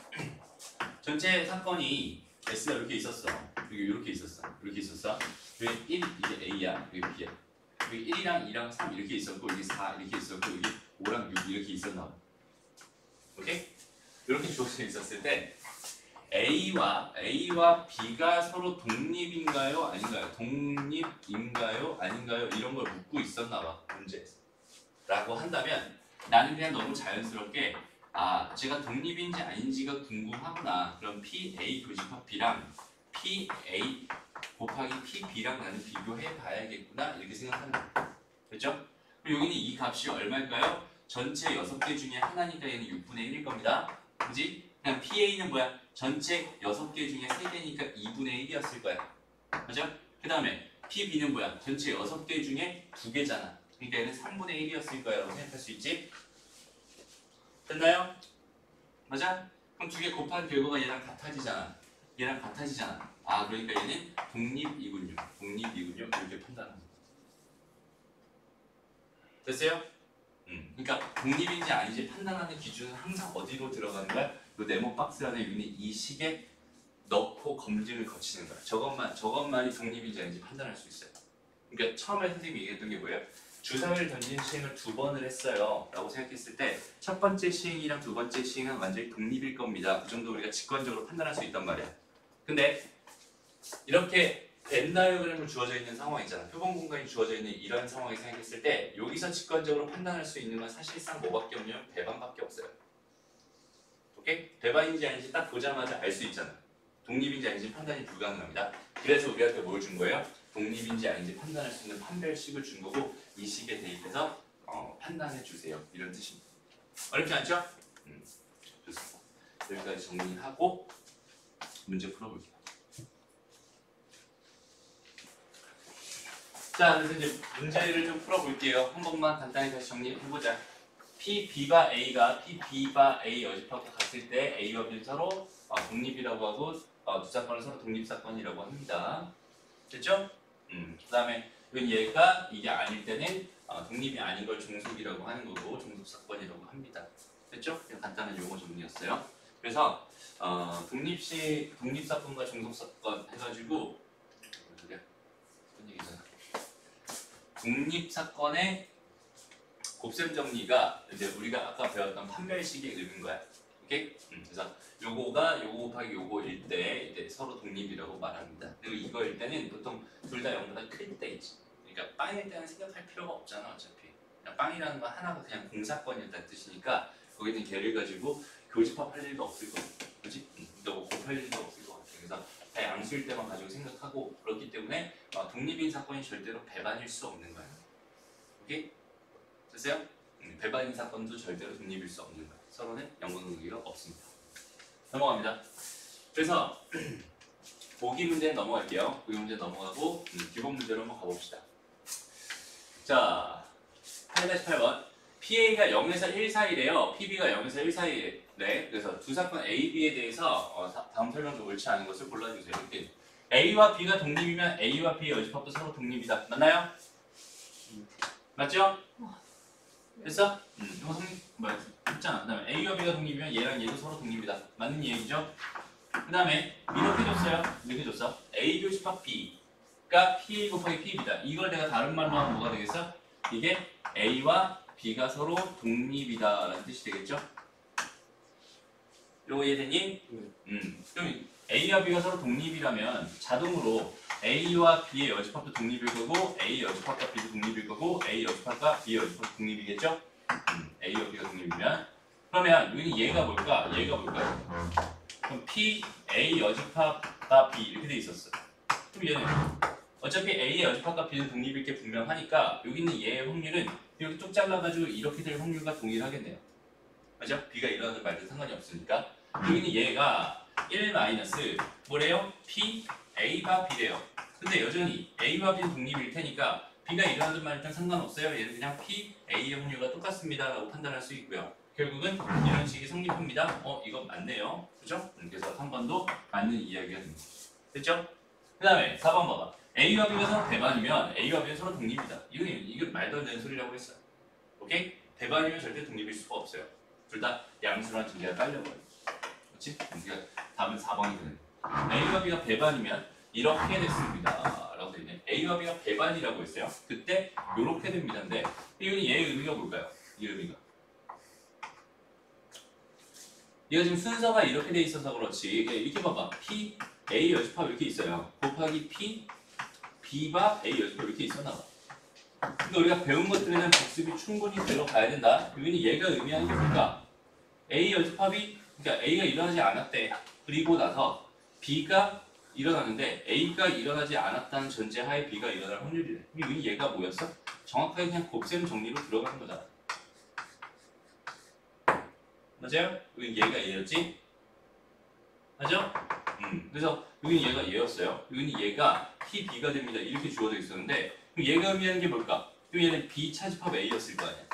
전체 사건이 S가 이렇게 있었어. 여기 이렇게 있었어. 이렇게 있었어. 여기 1 이게 A야. 여기 B야. 여기 1이랑 2랑 3 이렇게 있었고 여기 4 이렇게 있었고 여기 5랑 6 이렇게 있었나 봐. 오케이? 이렇게 주어져 있었을 때 A와 B가 서로 독립인가요? 아닌가요? 독립인가요? 아닌가요? 이런 걸 묻고 있었나 봐. 문제에서. 라고 한다면 나는 그냥 너무 자연스럽게 제가 독립인지 아닌지가 궁금하구나. 그럼 PA 교집합 B랑 PA 곱하기 PB랑 나는 비교해 봐야겠구나. 이렇게 생각하는 거예요. 됐죠? 그리고 여기는 이 값이 얼마일까요? 전체 6개 중에 하나니까 얘는 6분의 1일 겁니다. 그지? 그냥 PA는 뭐야? 전체 6개 중에 3개니까 2분의 1이었을 거야. 맞아? 그 다음에 PB는 뭐야? 전체 6개 중에 2개잖아. 그러니까 얘는 3분의 1이었을 거야 라고 생각할 수 있지? 됐나요? 맞아? 그럼 2개 곱한 결과가 얘랑 같아지잖아. 그러니까 얘는 독립이군요. 이렇게 판단하는 거. 됐어요? 그러니까 독립인지 아닌지 판단하는 기준은 항상 어디로 들어가는 거야? 이 네모 박스 안에 있는 이 식에 넣고 검증을 거치는 거야. 저것만이 독립인지 아닌지 판단할 수 있어요. 그러니까 처음에 선생님이 얘기했던 게 뭐예요? 주사위를 던지는 시행을 2번을 했어요 라고 생각했을 때 첫 번째 시행이랑 두 번째 시행은 완전히 독립일 겁니다. 그 정도 우리가 직관적으로 판단할 수 있단 말이야. 근데 이렇게 벤 다이어그램을 주어져 있는 상황 있잖아. 표본 공간이 주어져 있는 이런 상황을 생각했을 때 여기서 직관적으로 판단할 수 있는 건 사실상 뭐밖에 없냐면 배반밖에 없어요. 오케이? 배반인지 아닌지 딱 보자마자 알 수 있잖아. 독립인지 아닌지 판단이 불가능합니다. 그래서 우리한테 뭘 준 거예요? 독립인지 아닌지 판단할 수 있는 판별식을 준 거고 이 식에 대입해서 판단해 주세요. 이런 뜻입니다. 어렵지 않죠? 좋습니다. 여기까지 정리하고 문제 풀어볼게요. 자, 그래서 이제 문제를 좀 풀어볼게요. 한 번만 간단히 다시 정리해보자. PB가 A가 PB가 A 여집합과 같을 때 A와 B는 서로 독립이라고 하고 두 사건은 서로 독립사건이라고 합니다. 됐죠? 그 다음에 얘가 이게 아닐 때는 독립이 아닌 걸 종속이라고 하는 거고 종속사건이라고 합니다. 됐죠? 그냥 간단한 용어 정리였어요. 그래서 독립사건과 종속사건 해가지고 독립사건의 곱셈 정리가 이제 우리가 아까 배웠던 판별식의 의미인 거야. 오케이? 그래서 요거 곱하기 요거일 때 이제 서로 독립이라고 말합니다. 그리고 이거일 때는 보통 둘 다 0보다 클 때이지. 그러니까 빵일 때는 생각할 필요가 없잖아 어차피. 그냥 빵이라는 건 하나가 그냥 공사건이었다는 뜻이니까 거기는 걔를 가지고 교집합할 일도 없을 거고, 그렇지? 또 곱할 일도 없을 것 같아. 그래서 다 양수일 때만 가지고 생각하고 그렇기 때문에 독립인 사건이 절대로 배반일 수 없는 거야. 오케이? 됐어요? 배반인 사건도 절대로 독립일 수 없는 거야. 서로는 연관관계가 없습니다. 넘어갑니다. 그래서 보기 문제 넘어갈게요. 보기 문제 넘어가고 기본 문제로 한번 가봅시다. 자, 8-8번. PA가 0에서 1 사이래요. PB가 0에서 1 사이래. 그래서 두 사건 A, B에 대해서 다음 설명 중 옳지 않은 것을 골라주세요. 이렇게 A와 B가 독립이면 A와 B의 여집합도 서로 독립이다. 맞나요? 맞죠? 됐어? 이거 성립 뭐야? 했잖아. 그다음에 A와 B가 독립이면 얘랑 얘도 서로 독립이다. 맞는 얘기죠? 그다음에 이렇게 줬어요. 이렇게 줬어. A 교집합 B가 PA 곱하기 PB다. 이걸 내가 다른 말로 하면 뭐가 되겠어? 이게 A와 B가 서로 독립이다라는 뜻이 되겠죠? 이거 이해되니? 그럼 A와 B가 서로 독립이라면 자동으로 A와 B의 여집합도 독립일 거고 A 여집합과 B도 독립일 거고 A 여집합과 B의 여집합도 독립이겠죠? A와 B가 독립이면 그러면 여기는 얘가 뭘까? 그럼 P, A 여집합과 B 이렇게 돼 있었어. 그럼 얘는 어차피 A의 여집합과 B는 독립일 게 분명하니까 여기 있는 얘의 확률은 이렇게 쭉 잘라가지고 이렇게 될 확률과 동일하겠네요. 그죠? B가 일어나는 말든 상관이 없으니까. 여기는 얘가 1 마이너스 뭐래요? P A바 B래요. 근데 여전히 A와 B는 독립일 테니까 B가 일어나든 말든 상관없어요. 얘는 그냥 P A의 확률과 똑같습니다 라고 판단할 수 있고요. 결국은 이런 식이 성립합니다. 이거 맞네요. 그죠? 그래서 3번도 맞는 이야기가 됩니다. 됐죠? 그 다음에 4번 봐봐. A와 B가 서로 배반이면 A와 B는 서로 독립이다. 이건 말도 안 되는 소리라고 했어요. 오케이? 배반이면 절대 독립일 수가 없어요. 둘 다 양수란 전제가 깔려버려요. 그렇지? 그러니까 답은 4번이 되는 거예요. A와 B가 배반이면 이렇게 됐습니다. 라고 되네. A와 B가 배반이라고 했어요. 그때 이렇게 됩니다인데 이건 얘의 의미가 뭘까요? 이 의미가. 얘가 지금 순서가 이렇게 돼 있어서 그렇지. 이렇게 봐봐. P, A 여집합 이렇게 있어요. 곱하기 P, B바 A 여집합 이렇게 있었나 봐. 근데 우리가 배운 것들에는 복습이 충분히 들어가야 된다. 여기는 얘가 의미하는 게 뭘까? A 여집합이, 그러니까 A가 일어나지 않았대. 그리고 나서 B가 일어나는데 A가 일어나지 않았다는 전제하에 B가 일어날 확률이래. 그럼 얘가 뭐였어? 정확하게 그냥 곱셈 정리로 들어가는 거잖아. 맞아요? 여기 얘가 얘였지? 맞죠? 그래서 여기는 얘가 얘였어요. 여기는 얘가 P, B가 됩니다. 이렇게 주어져 있었는데 그럼 얘가 의미하는 게 뭘까? 그럼 얘는 B 차집합 A였을 거 아니야?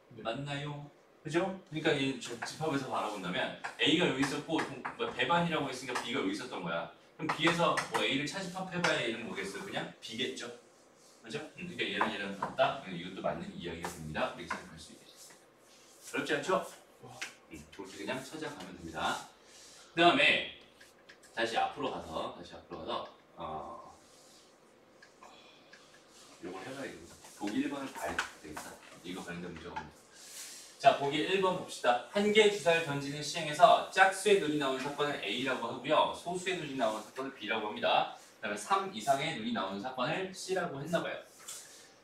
네. 맞나요? 그죠? 그러니까 이 집합에서 바라본다면 A가 여기 있었고 배반이라고 했으니까 B가 여기 있었던 거야. 그럼 B에서 뭐 A를 차집합해봐야 얘는 뭐겠어? 그냥 B겠죠? 그죠? 그러니까 얘랑 같다? 이것도 맞는 이야기가 됩니다. 이렇게 생각할 수 있겠죠. 어렵지 않죠? 그렇게 그냥 찾아가면 됩니다. 그 다음에 다시 앞으로 가서 요걸 해봐야겠다. 보기 1번을 봐야 되겠다. 이거 관련된 문제가 옵니다. 자, 보기 1번 봅시다. 한 개의 주사를 던지는 시행에서 짝수의 눈이 나오는 사건을 A라고 하고요. 소수의 눈이 나오는 사건을 B라고 합니다. 그 다음에 3 이상의 눈이 나오는 사건을 C라고 했나봐요.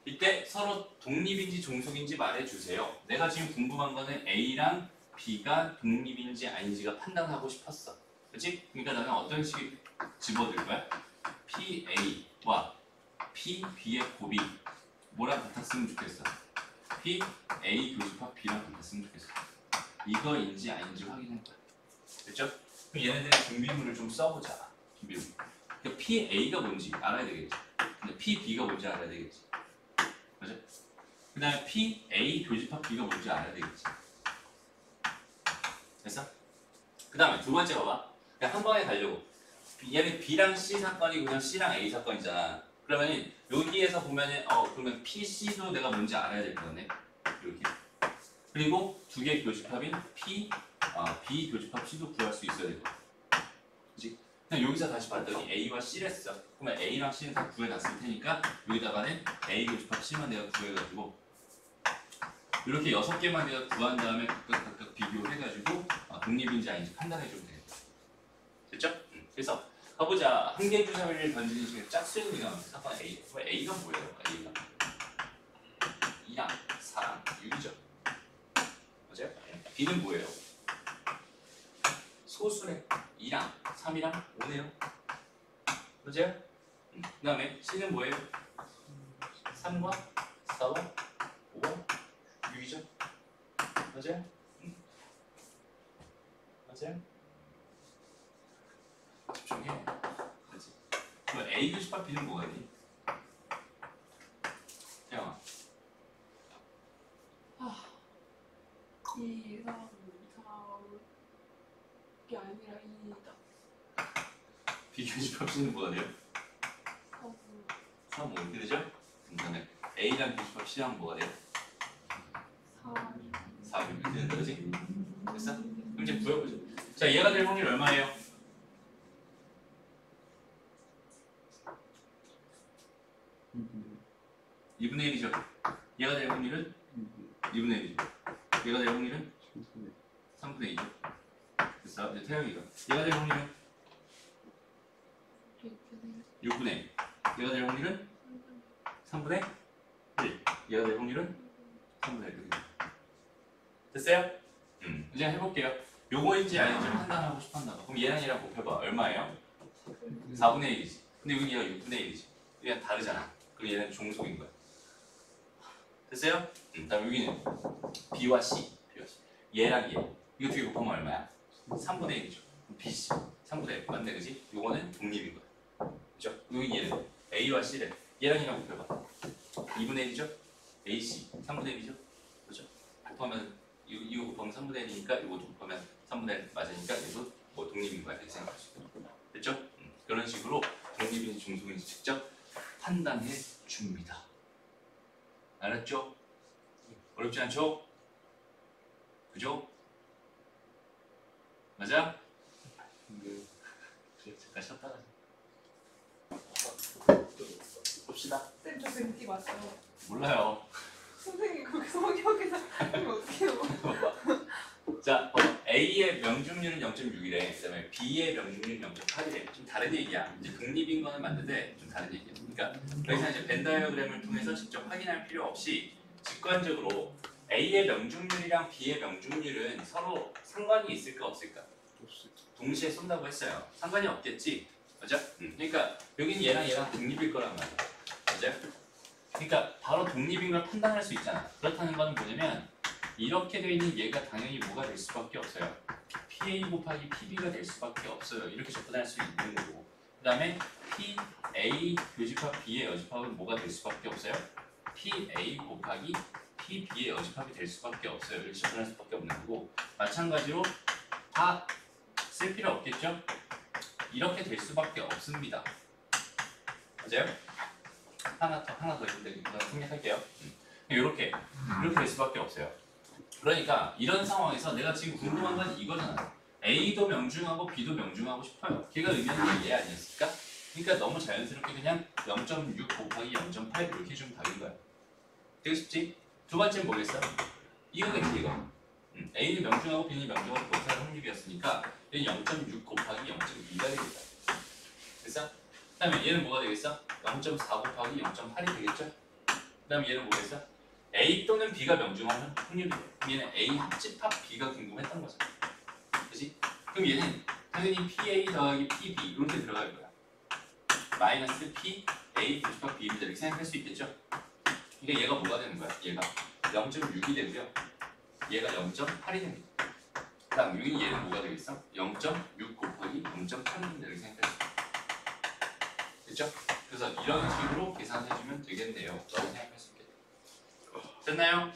이때 서로 독립인지 종속인지 말해주세요. 내가 지금 궁금한 거는 A랑 B가 독립인지 아닌지가 판단하고 싶었어. 그치? 그러니까 나는 어떤 식의 집어들 거야? PA와 PB의 곱이 뭐랑 같았으면 좋겠어? PA 교집합 B랑 같았으면 좋겠어. 이거인지 아닌지 확인할 거야. 됐죠? 그럼 얘네들의 준비물을 좀 써보자. 준비물. 그러니까 PA가 뭔지 알아야 되겠지. 근데 PB가 뭔지 알아야 되겠지. 맞아? 그 다음에 PA 교집합 B가 뭔지 알아야 되겠지. 됐어? 그 다음에 두 번째 봐봐. 그냥 한 번에 가려고. 얘는 B랑 C 사건이고 그냥 C랑 A 사건이잖아. 그러면은 여기에서 보면은 그러면 PC도 내가 뭔지 알아야 될 거네. 이렇게. 그리고 두 개의 교집합인 B 교집합 C도 구할 수 있어야 될 거야. 그치? 그냥 여기서 다시 봤더니 A와 C랬어. 그러면 A랑 C는 다 구해놨을 테니까 여기다가는 A 교집합 C만 내가 구해가지고 이렇게 6개만 내가 구한 다음에 각각 비교해가지고 독립인지 아닌지 판단해주면 되겠다. 됐죠? 그래서 가보자. 한 개의 주사위를 던지는 식의 짝수의 눈이 나오는 사건 A. 그럼 A가 뭐예요? A가 2랑 4랑 6이죠. 맞아요? B는 뭐예요? 소수네. 2랑 3이랑 5네요. 맞아요? 그 다음에 C는 뭐예요? 3과 4와 5와 6이죠. 맞아요? 맞아요? 집중해. 그렇지. 그럼 A 교집합 B는 뭐가 있니? 태영아. 2, 3, 4게 아니라 2다. B 교집합 C는 뭐가 돼요? 3, 5 이렇게 되죠? 그다음에 A랑 교집합 C랑 뭐가 돼요? 4 이렇게 되는 거지? 됐어? 그럼 이제 구해보자. 자, 얘가 될 확률 얼마예요? 네. 2분의 1이죠. 얘가 될 확률은 2분의 1이죠. 얘가 될 확률은 3분의 2죠. 됐어. 이제 태영이가 얘가 될 확률은 6분의 1. 얘가 될 확률은 3분의 1. 얘가 될 확률은 3분의 1. 됐어요? 이제 해볼게요. 요거인지 아닌지 판단하고 싶었나 봐. 그럼 얘랑 얘랑 곱해봐. 얼마예요? 4분의 1이지. 근데 여기가 6분의 1이지. 그냥 다르잖아. 그럼 얘는 종속인 거야. 됐어요? 다음 여기는 B와 C. 얘랑 얘. 이거 두 개 곱하면 얼마야? 3분의 1이죠. BC. 3분의 1. 맞네, 그지? 요거는 독립인 거야. 그죠? 여기 얘는 A와 C를 얘랑 얘랑 곱해봐. 2분의 1이죠? AC. 3분의 1이죠? 그죠? 곱하면 이거 곱하면 3분의 1이니까 이것도 곱하면 3분의 1 맞으니까 이것도 뭐 독립인 거야. 이렇게 생각할 수 있고. 됐죠? 그런 식으로 독립인지 중성인지 직접 판단해 줍니다. 알았죠? 어렵지 않죠? 그죠? 맞아? 네. 잠깐 쉬었다가 봅시다. 쌤, 저 벤티 맞죠? 몰라요. 선생님 그렇게 성역에서 하면 어떡해요? 자, A의 명중률은 0.6이래. 그다음에 B의 명중률은 0.8이래. 좀 다른 얘기야. 이제 독립인 거는 맞는데 좀 다른 얘기야. 그러니까 여기서 이제 벤 다이어그램을 통해서 직접 확인할 필요 없이 직관적으로 A의 명중률이랑 B의 명중률은 서로 상관이 있을까 없을까? 동시에 쏜다고 했어요. 상관이 없겠지, 맞죠? 그러니까 여기는 얘랑 독립일 거란 말이야, 맞죠? 그러니까 바로 독립인 걸 판단할 수 있잖아. 그렇다는 건 뭐냐면 이렇게 돼 있는 얘가 당연히 뭐가 될 수밖에 없어요. PA 곱하기 PB가 될 수밖에 없어요. 이렇게 접근할 수 있는 거고. 그 다음에 PA 교집합 B의 여집합은 뭐가 될 수밖에 없어요? PA 곱하기 PB의 여집합이 될 수밖에 없어요. 이렇게 접근할 수밖에 없는 거고. 마찬가지로 다 쓸 필요 없겠죠? 이렇게 될 수밖에 없습니다. 맞아요? 하나 더 있는데 이거 생략할게요. 이렇게 될 수밖에 없어요. 그러니까 이런 상황에서 내가 지금 궁금한 건 이거잖아. A도 명중하고 B도 명중하고 싶어요. 걔가 의미하는 게 얘 아니었을까? 그러니까 너무 자연스럽게 그냥 0.6 곱하기 0.8 이렇게 해주면 답인 거야. 되게 쉽지? 두 번째는 뭐겠어? 이거겠지 이거. A는 명중하고 B는 명중하고 못할 확률이었으니까 얘는 0.6 곱하기 0.2가 되겠다. 됐어? 그 다음에 얘는 뭐가 되겠어? 0.4 곱하기 0.8이 되겠죠? 그 다음에 얘는 뭐겠어? A 또는 B가 명중하는 확률이 돼. 그럼 얘는 A 합집합 B가 궁금했던 거죠. 그치? 그럼 얘는 당연히 PA 더하기 PB 이렇게 들어갈 거야. 마이너스 P, A 교집합 B입니다. 이렇게 생각할 수 있겠죠? 그러니까 얘가 뭐가 되는 거야? 얘가 0.6이 되고요. 얘가 0.8이 됩니다. 그 다음 여기 얘는 뭐가 되겠어? 0.6 곱하기 0.8입니다. 이렇게 생각할 수 있겠죠? 됐죠? 그래서 이런 식으로 계산해주면 되겠네요. 라고 생각할 수 있겠죠. 됐나요?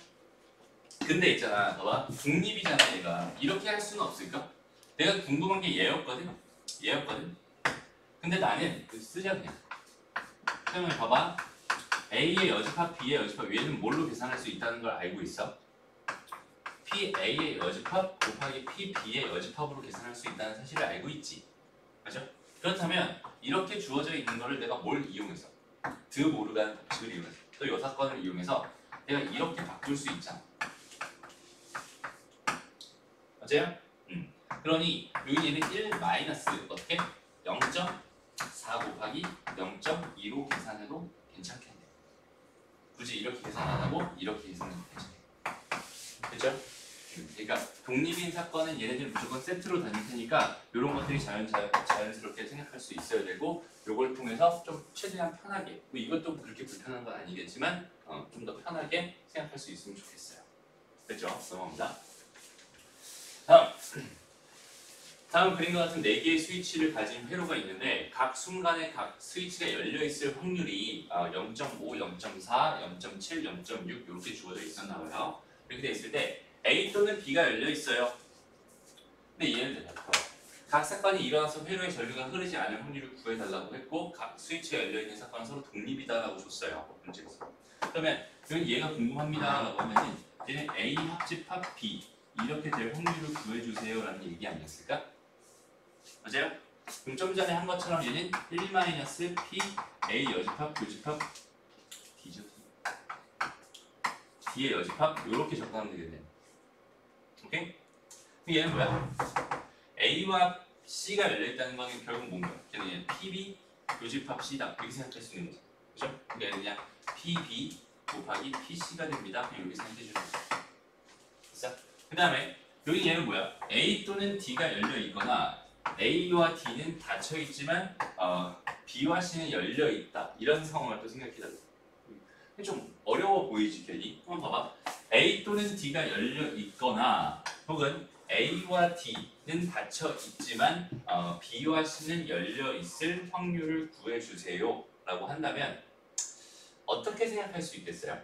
근데 있잖아, 봐봐. 독립이잖아, 얘가. 이렇게 할 수는 없을까? 내가 궁금한 게 얘였거든? 근데 나는 쓰자 그냥. 그러면 봐봐. A의 여집합, B의 여집합, 얘는 뭘로 계산할 수 있다는 걸 알고 있어? PA의 여집합 곱하기 PB의 여집합으로 계산할 수 있다는 사실을 알고 있지. 맞죠? 그렇다면 이렇게 주어져 있는 거를 내가 뭘 이용해서? 드 모르간 법칙을 이용해서 또 이 사건을 이용해서 내가 이렇게 바꿀 수 있잖아. 맞아요? 그러니 여기는 1 마이너스 어떻게? 0.4 곱하기 0.2로 계산해도 괜찮겠네. 굳이 이렇게 계산 안 하고 이렇게 계산해도 괜찮네. 그렇죠? 그러니까 독립인 사건은 얘네들 무조건 세트로 다닐 테니까 이런 것들이 자연스럽게 생각할 수 있어야 되고 요걸 통해서 좀 최대한 편하게 뭐 이것도 그렇게 불편한 건 아니겠지만 좀 더 편하게 생각할 수 있으면 좋겠어요. 됐죠? 넘어갑니다. 다음 그림과 같은 4개의 스위치를 가진 회로가 있는데 각 순간에 각 스위치가 열려있을 확률이 0.5, 0.4, 0.7, 0.6 이렇게 주어져 있었나 봐요. 이렇게 돼 있을 때 A 또는 B가 열려있어요. 근데 얘는 각 사건이 일어나서 회로의 전류가 흐르지 않을 확률을 구해달라고 했고 각 스위치가 열려있는 사건은 서로 독립이다라고 줬어요. 문제에서. 그러면 여기 얘가 궁금합니다 라고 하면은 얘는 A 합집합 B 이렇게 될 확률을 구해주세요 라는 얘기 아니었을까? 맞아요? 그럼 좀 전에 한 것처럼 얘는 1-P A 여집합 교집합 D죠. D의 여집합 이렇게 접근하면 되겠네. 오케이? 그럼 얘는 뭐야? A와 C가 열려있다는 건 결국 뭔가? 걔는 PB 교집합 C다 이렇게 생각할 수 있는 거죠. 그죠? 그러니까 그냥 PB 곱하기 PC가 됩니다. 그냥 이렇게 생각해 주는 거죠. 됐어? 그 다음에 여기 얘는 뭐야? A 또는 D가 열려있거나 A와 D는 닫혀있지만 B와 C는 열려있다 이런 상황을 또 생각해달라. 좀 어려워 보이지 괜히? 한번 봐봐. A 또는 D가 열려 있거나 혹은 A와 D는 닫혀 있지만 B와 C는 열려 있을 확률을 구해주세요 라고 한다면 어떻게 생각할 수 있겠어요?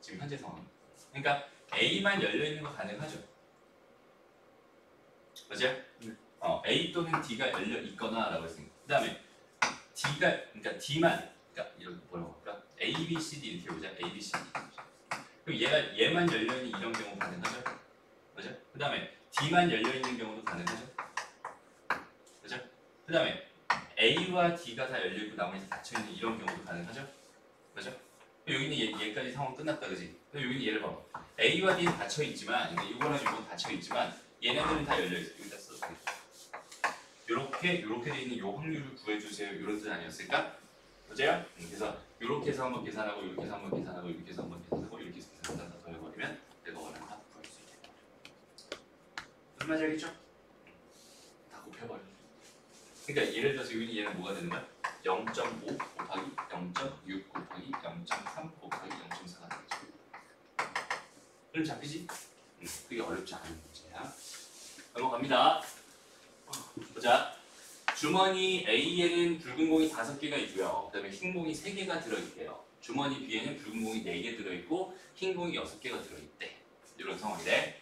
지금 현재 상황. 그러니까 A만 열려 있는 거 가능하죠? 맞아요? 네. A 또는 D가 열려 있거나 라고 했으니까 그 다음에 D가 그러니까 D만 그러니까 이렇게 뭐라고 할까? A, B, C, D 이렇게 보자. A, B, C, D. 그럼 얘만 열려 있는 이런 경우 가능하죠? 그죠? 그 다음에 D만 열려 있는 경우도 가능하죠? 그죠? 그 다음에 A와 D가 다 열려 있고 나머지 닫혀 있는 이런 경우도 가능하죠? 그죠? 여기는 얘까지 상황 끝났다, 그지? 그럼 여기는 얘를 봐봐. A와 D는 닫혀 있지만, 그러니까 이거랑 이건 닫혀 있지만 얘네들은 다 열려 있어. 여기다 써도 돼. 요렇게 돼 있는 요 확률을 구해주세요. 이런 뜻 아니었을까? 맞아요? 그래서 이렇게 해서 한번 계산하고 이렇게 해서 한번 계산하고 이렇게 해서 한번 계산하고 이렇게 해서 계산하고 다 더해버리면 내가 원하는 답 구할 수 있겠다. 무슨 말인지 알겠죠? 다 곱해버려. 그러니까 예를 들어서 얘는 뭐가 되는 거야? 0.5 곱하기 0.6 곱하기 0.3 곱하기 0.4가 되겠죠. 그럼 잡히지? 그게 어렵지 않은 문제야. 넘어갑니다. 보자. 주머니 A에는 붉은 공이 5개가 있고요. 그 다음에 흰 공이 3개가 들어있대요. 주머니 B에는 붉은 공이 4개 들어있고 흰 공이 6개가 들어있대. 이런 상황인데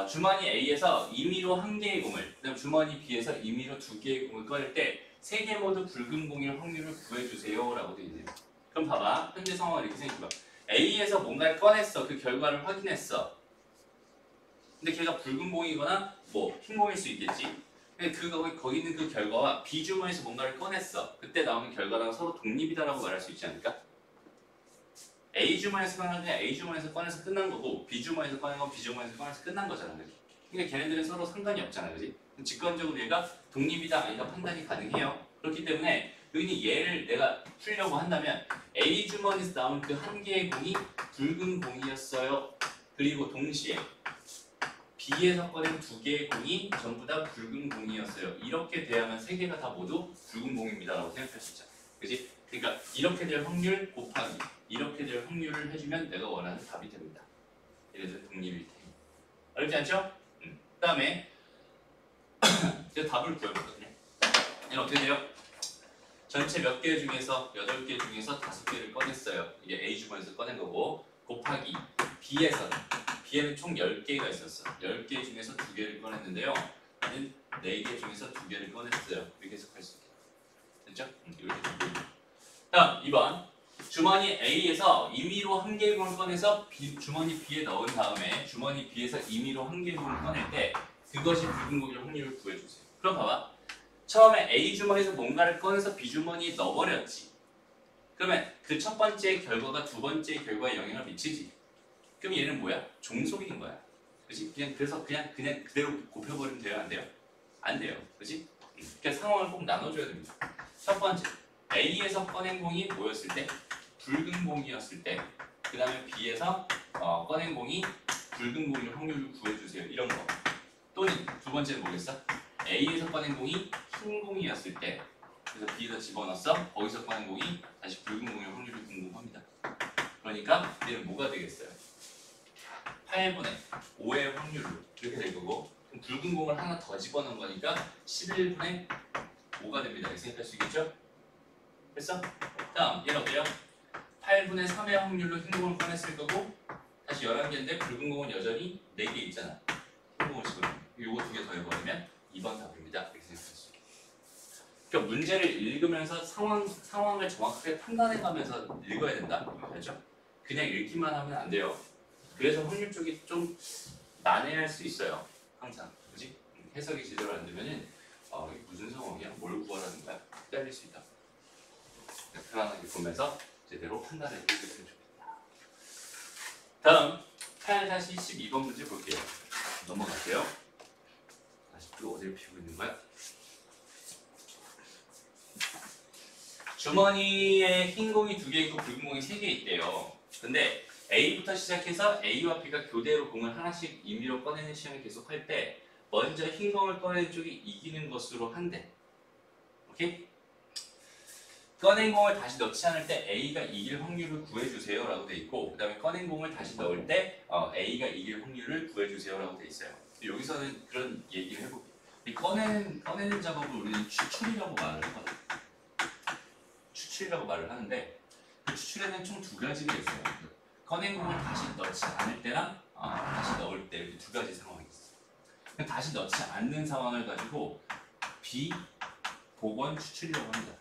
주머니 A에서 임의로 1개의 공을 그 다음 주머니 B에서 임의로 2개의 공을 꺼낼 때 3개 모두 붉은 공일 확률을 구해주세요 라고 되어 있네요. 그럼 봐봐. 현재 상황을 이렇게 생각해봐. A에서 뭔가를 꺼냈어. 그 결과를 확인했어. 근데 걔가 붉은 공이거나 뭐 흰 공일 수 있겠지. 거기 있는 그 결과와 B 주머니에서 뭔가를 꺼냈어. 그때 나오는 결과랑 서로 독립이다라고 말할 수 있지 않을까? A 주머니에서 꺼낸 건 그냥 A 주머니에서 꺼내서 끝난 거고 B 주머니에서 꺼낸 건 B 주머니에서 꺼내서 끝난 거잖아, 그지? 그러니까 걔네들은 서로 상관이 없잖아, 그지? 직관적으로 얘가 독립이다 아니다 판단이 가능해요. 그렇기 때문에 여기는 얘를 내가 풀려고 한다면 A 주머니에서 나온 그 1개의 공이 붉은 공이었어요. 그리고 동시에 B에서 꺼낸 2개의 공이 전부 다 붉은 공이었어요. 이렇게 돼야만 3개가 다 모두 붉은 공입니다 라고 생각할 수 있잖아. 그지? 그러니까 이렇게 될 확률 곱하기 이렇게 될 확률을 해주면 내가 원하는 답이 됩니다. 얘네들 독립일 테니. 어렵지 않죠? 그 다음에 이제 답을 구해보거든요. 얘는 어떻게 돼요? 전체 몇 개 중에서 8개 중에서 5개를 꺼냈어요. 이게 A 주머니에서 꺼낸 거고 곱하기 B에는 총 10개가 있었어. 10개 중에서 2개를 꺼냈는데요. 얘는 4개 중에서 2개를 꺼냈어요. 이렇게 해석할 수 있겠다. 됐죠? 이렇게 2개. 다음 2번. 주머니 A에서 임의로 1개의 공을 꺼내서 주머니 B에 넣은 다음에 주머니 B에서 임의로 1개의 공을 꺼낼 때 그것이 붉은 공일 확률을 구해주세요. 그럼 봐봐. 처음에 A 주머니에서 뭔가를 꺼내서 B 주머니에 넣어버렸지. 그러면 그 첫 번째 결과가 두 번째 결과에 영향을 미치지. 그럼 얘는 뭐야? 종속인 거야. 그지? 그래서 그냥 그대로 곱해버리면 돼요? 안 돼요? 안 돼요. 그지? 그러니까 상황을 꼭 나눠줘야 됩니다. 첫 번째, A에서 꺼낸 공이 뭐였을 때? 붉은 공이었을 때. 그 다음에 B에서 꺼낸 공이 붉은 공일 확률을 구해주세요. 이런 거. 또는 두 번째는 뭐겠어? A에서 꺼낸 공이 흰 공이었을 때. 그래서 B에서 집어넣었어. 거기서 꺼낸 공이 다시 붉은 공일 확률이 궁금합니다. 그러니까 얘는 뭐가 되겠어요? 8분의 5의 확률로 이렇게 될 거고 그럼 붉은 공을 하나 더 집어넣은 거니까 11분의 5가 됩니다. 이렇게 생각할 수 있겠죠? 됐어? 다음 얘는 어때요? 8분의 3의 확률로 흰 공을 꺼냈을 거고 다시 11개인데 붉은 공은 여전히 4개 있잖아. 흰 공을 집어넣으면 요거 2개 더해버리면 2번 답입니다. 이렇게 생각할 수 있겠죠. 그러니까 문제를 읽으면서 상황을 정확하게 판단해가면서 읽어야 된다. 알죠? 그냥 읽기만 하면 안 돼요. 그래서 확률 쪽이 좀 난해할 수 있어요. 항상. 그지? 해석이 제대로 안 되면은 이게 무슨 상황이야? 뭘 구하라는 거야? 헷갈릴 수 있다. 편안하게 보면서 제대로 판단해 주셨으면 좋겠다. 다음 8-12번 문제 볼게요. 넘어갈게요. 다시 또 어디를 피우고 있는 거야? 주머니에 흰 공이 2개 있고 붉은 공이 3개 있대요. 근데 A부터 시작해서 A와 B가 교대로 공을 하나씩 임의로 꺼내는 시험을 계속할 때 먼저 흰 공을 꺼내는 쪽이 이기는 것으로 한대. 오케이? 꺼낸 공을 다시 넣지 않을 때 A가 이길 확률을 구해주세요 라고 돼 있고, 그 다음에 꺼낸 공을 다시 넣을 때 A가 이길 확률을 구해주세요 라고 돼 있어요. 여기서는 그런 얘기를 해볼게요. 이 꺼내는 작업을 우리는 추출이라고 말을 하거든요. 추출이라고 말을 하는데, 그 추출에는 총 두 가지가 있어요. 꺼낸 공을 다시 넣지 않을 때랑 다시 넣을 때 이렇게 두 가지 상황이 있어요. 다시 넣지 않는 상황을 가지고 비복원 추출이라고 합니다.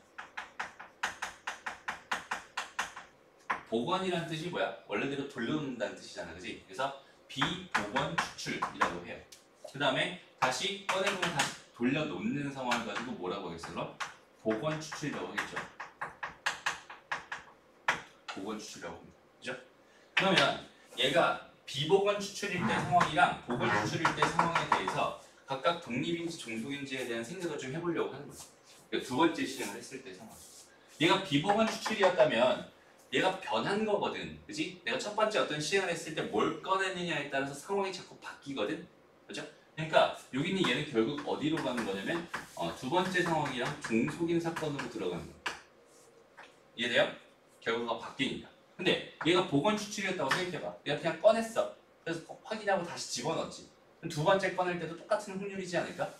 복원이라는 뜻이 뭐야? 원래대로 돌려놓는다는 뜻이잖아, 그지? 그래서 비복원 추출이라고 해요. 그 다음에 다시 꺼낸 공을 다시 돌려놓는 상황을 가지고 뭐라고 하겠어요? 복원 추출이라고 하겠죠. 복원 추출이라고 합니다. 그죠? 그러면 얘가 비복원 추출일 때 상황이랑 복원 추출일 때 상황에 대해서 각각 독립인지 종속인지에 대한 생각을 좀 해보려고 하는 거예요. 그러니까 두 번째 시행을 했을 때 상황. 얘가 비복원 추출이었다면 얘가 변한 거거든, 그지? 내가 첫 번째 어떤 시행을 했을 때 뭘 꺼내느냐에 따라서 상황이 자꾸 바뀌거든, 그죠? 그러니까 여기는 얘는 결국 어디로 가는 거냐면 두 번째 상황이랑 종속인 사건으로 들어가는 거야. 이해돼요? 결과가 바뀌니까. 근데 얘가 복원 추출이었다고 생각해봐. 얘가 그냥 꺼냈어. 그래서 확인하고 다시 집어넣었지. 그럼 두 번째 꺼낼 때도 똑같은 확률이지 않을까?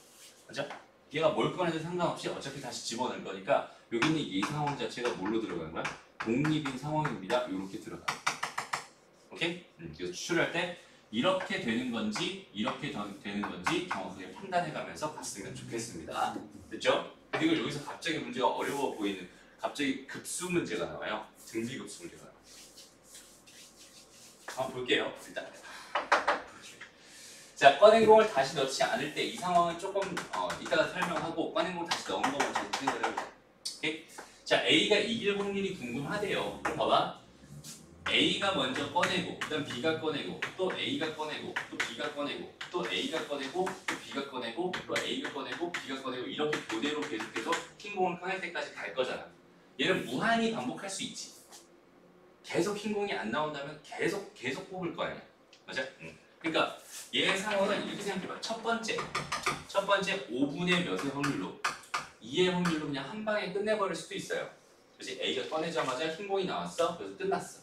그죠? 얘가 뭘 꺼내도 상관없이 어차피 다시 집어넣을 거니까 여기는 이 상황 자체가 뭘로 들어가는 거야? 독립인 상황입니다. 이렇게 들어가. 오케이? 그래서 추출할 때 이렇게 되는 건지 이렇게 되는 건지 정확하게 판단해가면서 봤으면 좋겠습니다. 됐죠? 그리고 여기서 갑자기 문제가 어려워 보이는 갑자기 급수 문제가 나와요. 등비급수 문제가 나와요. 한번 볼게요. 일단 자, 꺼낸 공을 다시 넣지 않을 때 이 상황은 조금 이따가 설명하고 꺼낸 공을 다시 넣은 거 먼저 생각을 해보자. 오케이? 자, A가 이길 확률이 궁금하대요. 그럼 봐봐. A가 먼저 꺼내고, 그 다음 B가 꺼내고, 또 A가 꺼내고, 또 B가 꺼내고, 또 A가 꺼내고, 또 B가 꺼내고, 또 A가 꺼내고, B가 꺼내고 이렇게 교대로 계속해서 흰 공을 꺼낼 때까지 갈 거잖아. 얘는 무한히 반복할 수 있지. 계속 흰 공이 안 나온다면 계속 뽑을 거 아니야. 맞아? 그러니까 얘의 상황은 이렇게 생각해봐. 첫 번째 5분의 몇의 확률로 2의 확률로 그냥 한 방에 끝내버릴 수도 있어요. 그렇지? A가 꺼내자마자 흰 공이 나왔어. 그래서 끝났어.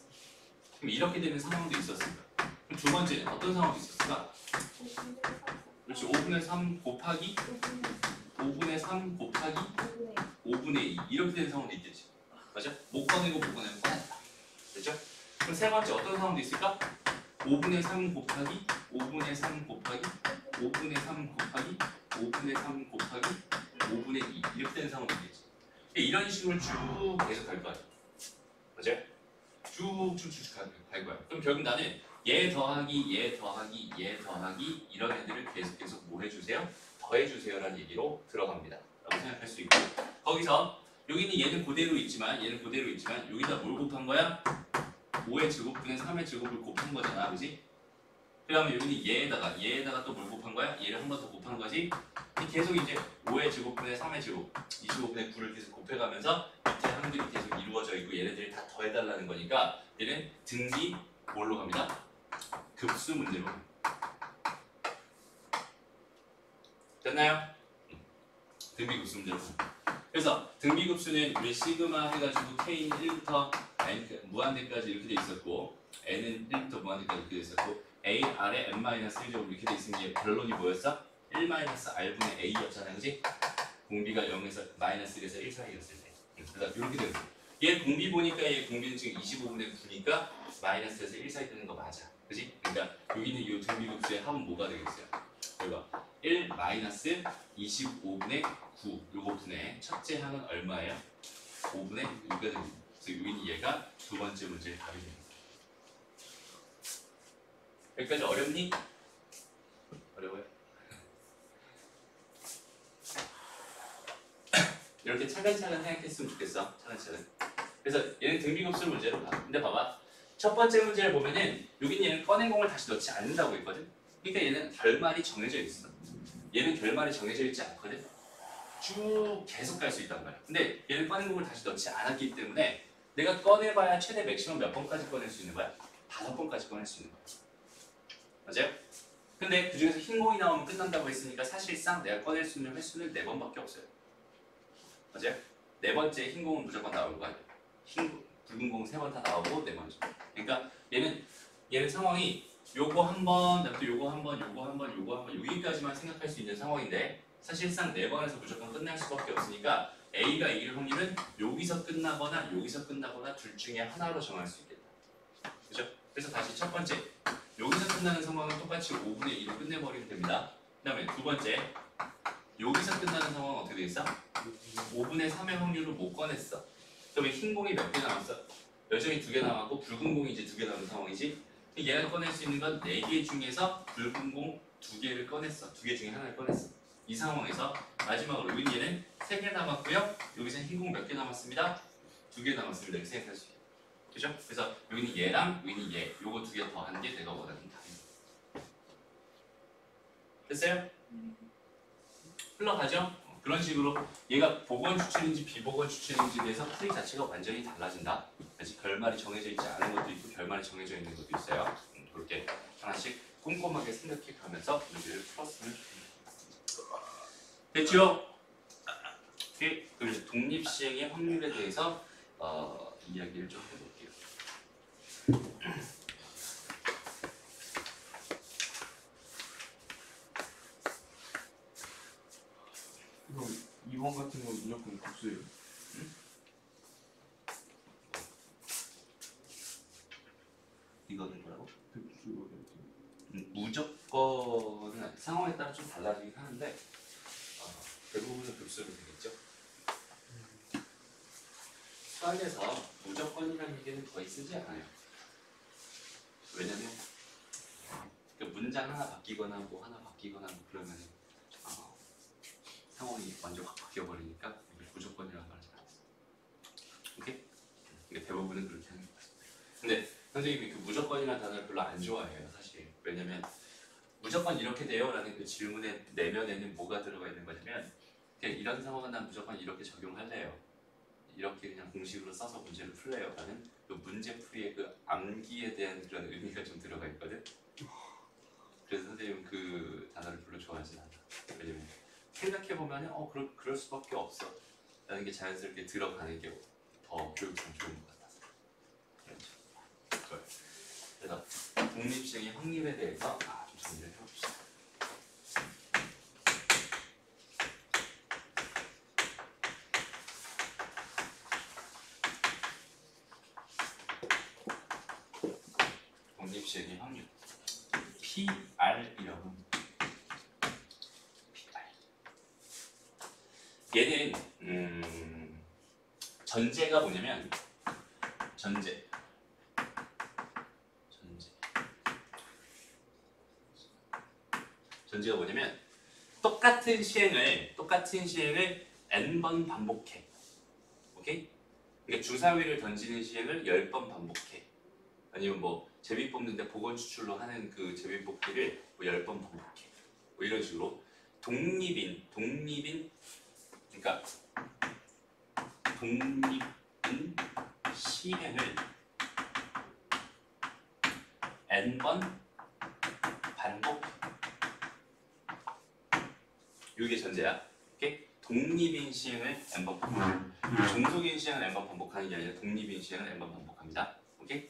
그럼 이렇게 되는 상황도 있었을까? 그럼 두 번째는 어떤 상황이 있었을까? 그렇지. 5분의 3 곱하기 5분의 3 곱하기 5분의 2 이렇게 되는 상황도 있겠지. 맞아? 못 꺼내고 못 꺼내고 꺼냈다. 됐죠? 그럼 세 번째 어떤 상황도 있을까? 5분의 3 곱하기 5분의 3 곱하기 5분의 3 곱하기 5분의 3 곱하기 5분의 2 이렇게 되는 상황도 있겠지. 이런 식으로 쭉 계속 갈 거야. 맞아요? 쭉쭉 갈 거야. 그럼 결국 나는 얘 더하기 얘 더하기 얘 더하기 이런 애들을 계속 뭘 해주세요? 더해주세요라는 얘기로 들어갑니다. 라고 생각할 수 있고 거기서 여기는 얘는 그대로 있지만 여기다 뭘 곱한 거야? 5의 제곱분의 3의 제곱을 곱한 거잖아, 그지? 그 다음에 여기는 얘에다가 또 뭘 곱한 거야? 얘를 한 번 더 곱한 거지? 계속 이제 5의 제곱분의 3의 제곱 25분의 9를 계속 곱해가면서 밑에 항들이 계속 이루어져 있고 얘네들이 다 더해달라는 거니까 얘는 등비 뭘로 갑니다? 급수 문제로. 됐나요? 등비 급수 문제로. 그래서 등비 급수는 우리 시그마 해가지고 K는 1부터 N 무한대까지 이렇게 돼 있었고 N은 1부터 무한대까지 이렇게 돼 있었고 A, R에 N-1제곱 이렇게 돼 있으면 얘 결론이 뭐였어? 1-R분의 A였잖아, 그지? 공비가 0에서 -1에서 1 사이였을 때. 그래서 이렇게 되는 거야. 얘 공비 보니까 얘 공비는 지금 25분의 9니까 -에서 1 사이 되는 거 맞아, 그지? 그러니까 여기는 이 등비급수의 합은 뭐가 되겠어요? 여기가 1 25분의 9 요거 분의 첫째 항은 얼마예요? 5분의 6가 됩니다. 그래서 여기는 얘가 두 번째 문제의 답이 됩니다. 여기까지 어렵니? 어려워요? 이렇게 차근차근 생각했으면 좋겠어. 차근차근. 그래서 얘는 등비급수 문제로 가. 근데 봐봐. 첫 번째 문제를 보면은 여기는 얘는 꺼낸 공을 다시 넣지 않는다고 했거든. 그러니까 얘는 결말이 정해져 있어. 얘는 결말이 정해져 있지 않거든. 쭉 계속 갈 수 있단 말이야. 근데 얘는 꺼낸 공을 다시 넣지 않았기 때문에 내가 꺼내봐야 최대 맥시멈 몇 번까지 꺼낼 수 있는 거야? 5번까지 꺼낼 수 있는 거야. 맞아요? 근데 그 중에서 흰 공이 나오면 끝난다고 했으니까 사실상 내가 꺼낼 수 있는 횟수는 4번밖에 없어요. 맞아요? 네 번째 흰 공은 무조건 나올 거 아니에요. 붉은 공 세 번 다 나오고 네 번째. 그러니까 얘는 상황이 요거 한 번, 또 요거 한 번, 요거 한 번, 요거 한 번 여기까지만 생각할 수 있는 상황인데 사실상 네 번에서 무조건 끝날 수밖에 없으니까 A가 이길 확률은 여기서 끝나거나 여기서 끝나거나 둘 중에 하나로 정할 수 있겠다. 그죠? 그래서 다시 첫 번째 여기서 끝나는 상황은 똑같이 5분의 2로 끝내버리면 됩니다. 그 다음에 두 번째 여기서 끝나는 상황은 어떻게 돼 있어? 5분의 3의 확률로 못 꺼냈어. 그러면 흰 공이 몇 개 남았어? 여전히 2개 남았고 붉은 공이 이제 2개 남은 상황이지. 얘가 꺼낼 수 있는 건 4개 중에서 붉은 공 2개를 꺼냈어. 2개 중에 하나를 꺼냈어. 이 상황에서 마지막으로 얘는 3개 남았고요. 여기서 흰 공 몇 개 남았습니다? 2개 남았습니다. 이렇게 생각할 수 있어요. 그죠? 그래서 여기는 얘랑 여기는 얘. 요거 2개 더한 게 내가 원하는 답입니다. 됐어요? 흘러가죠? 그런 식으로 얘가 복원 추출인지 비복원 추출인지에 대해서 풀이 자체가 완전히 달라진다. 아직 결말이 정해져 있지 않은 것도 있고 결말이 정해져 있는 것도 있어요. 그렇게 하나씩 꼼꼼하게 생각해 가면서 문제를 풀었으면 좋겠습니다. 됐죠? 오케이. 그럼 이제 독립시행의 확률에 대해서 이야기를 좀 해볼게요. 그럼 2번 같은 건 무조건 국수예요. 이거는 뭐라고? 백수가 무조건은 상황에 따라 좀 달라지긴 하는데 대부분은 급수로 되겠죠. 수학에서 무조건이라는 얘기는 거의 쓰지 않아요. 왜냐면 그 문장 하나 바뀌거나 뭐 하나 바뀌거나 뭐 그러면 상황이 완전 확 바뀌어버리니까 무조건이라고 말하지 않았어요. 오케이? 그러니까 대부분은 그렇게 하는 것 같습니다. 근데 선생님이 그 무조건이라는 단어를 별로 안 좋아해요, 사실. 왜냐면 무조건 이렇게 돼요? 라는 그 질문의 내면에는 뭐가 들어가 있는 거냐면 그냥 이런 상황은 난 무조건 이렇게 적용할래요. 이렇게 그냥 공식으로 써서 문제를 풀래요. 라는 그 문제풀이의 그 암기에 대한 그런 의미가 좀 들어가 있거든. 그래서 선생님은 그 단어를 별로 좋아하진 않아. 왜냐면 생각해보면 그럴 수밖에 없어. 라는 게 자연스럽게 들어가는 게 더 교육상 좋은 것 같아서. 그렇죠. 그래서 독립시행의 확률에 대해서 좀 정리를 해봅시다. 독립시행의 확률 PR이라고 합니다. PR. 얘는 전제가 뭐냐면 전제가 뭐냐면 똑같은 시행을 n번 반복해. 오케이? 그러니까 주사위를 던지는 시행을 10번 반복해. 아니면 뭐 제비 뽑는데 복원 추출로 하는 그 제비 뽑기를 뭐 10번 반복해. 뭐 이런 식으로 독립인 그러니까 독립인 시행을 n번 반복. 이게 전제야. 오케이? 독립인 시행을 n번 반복. 종속인 시행을 n번 반복하는 게 아니라 독립인 시행을 n번 반복합니다. 오케이?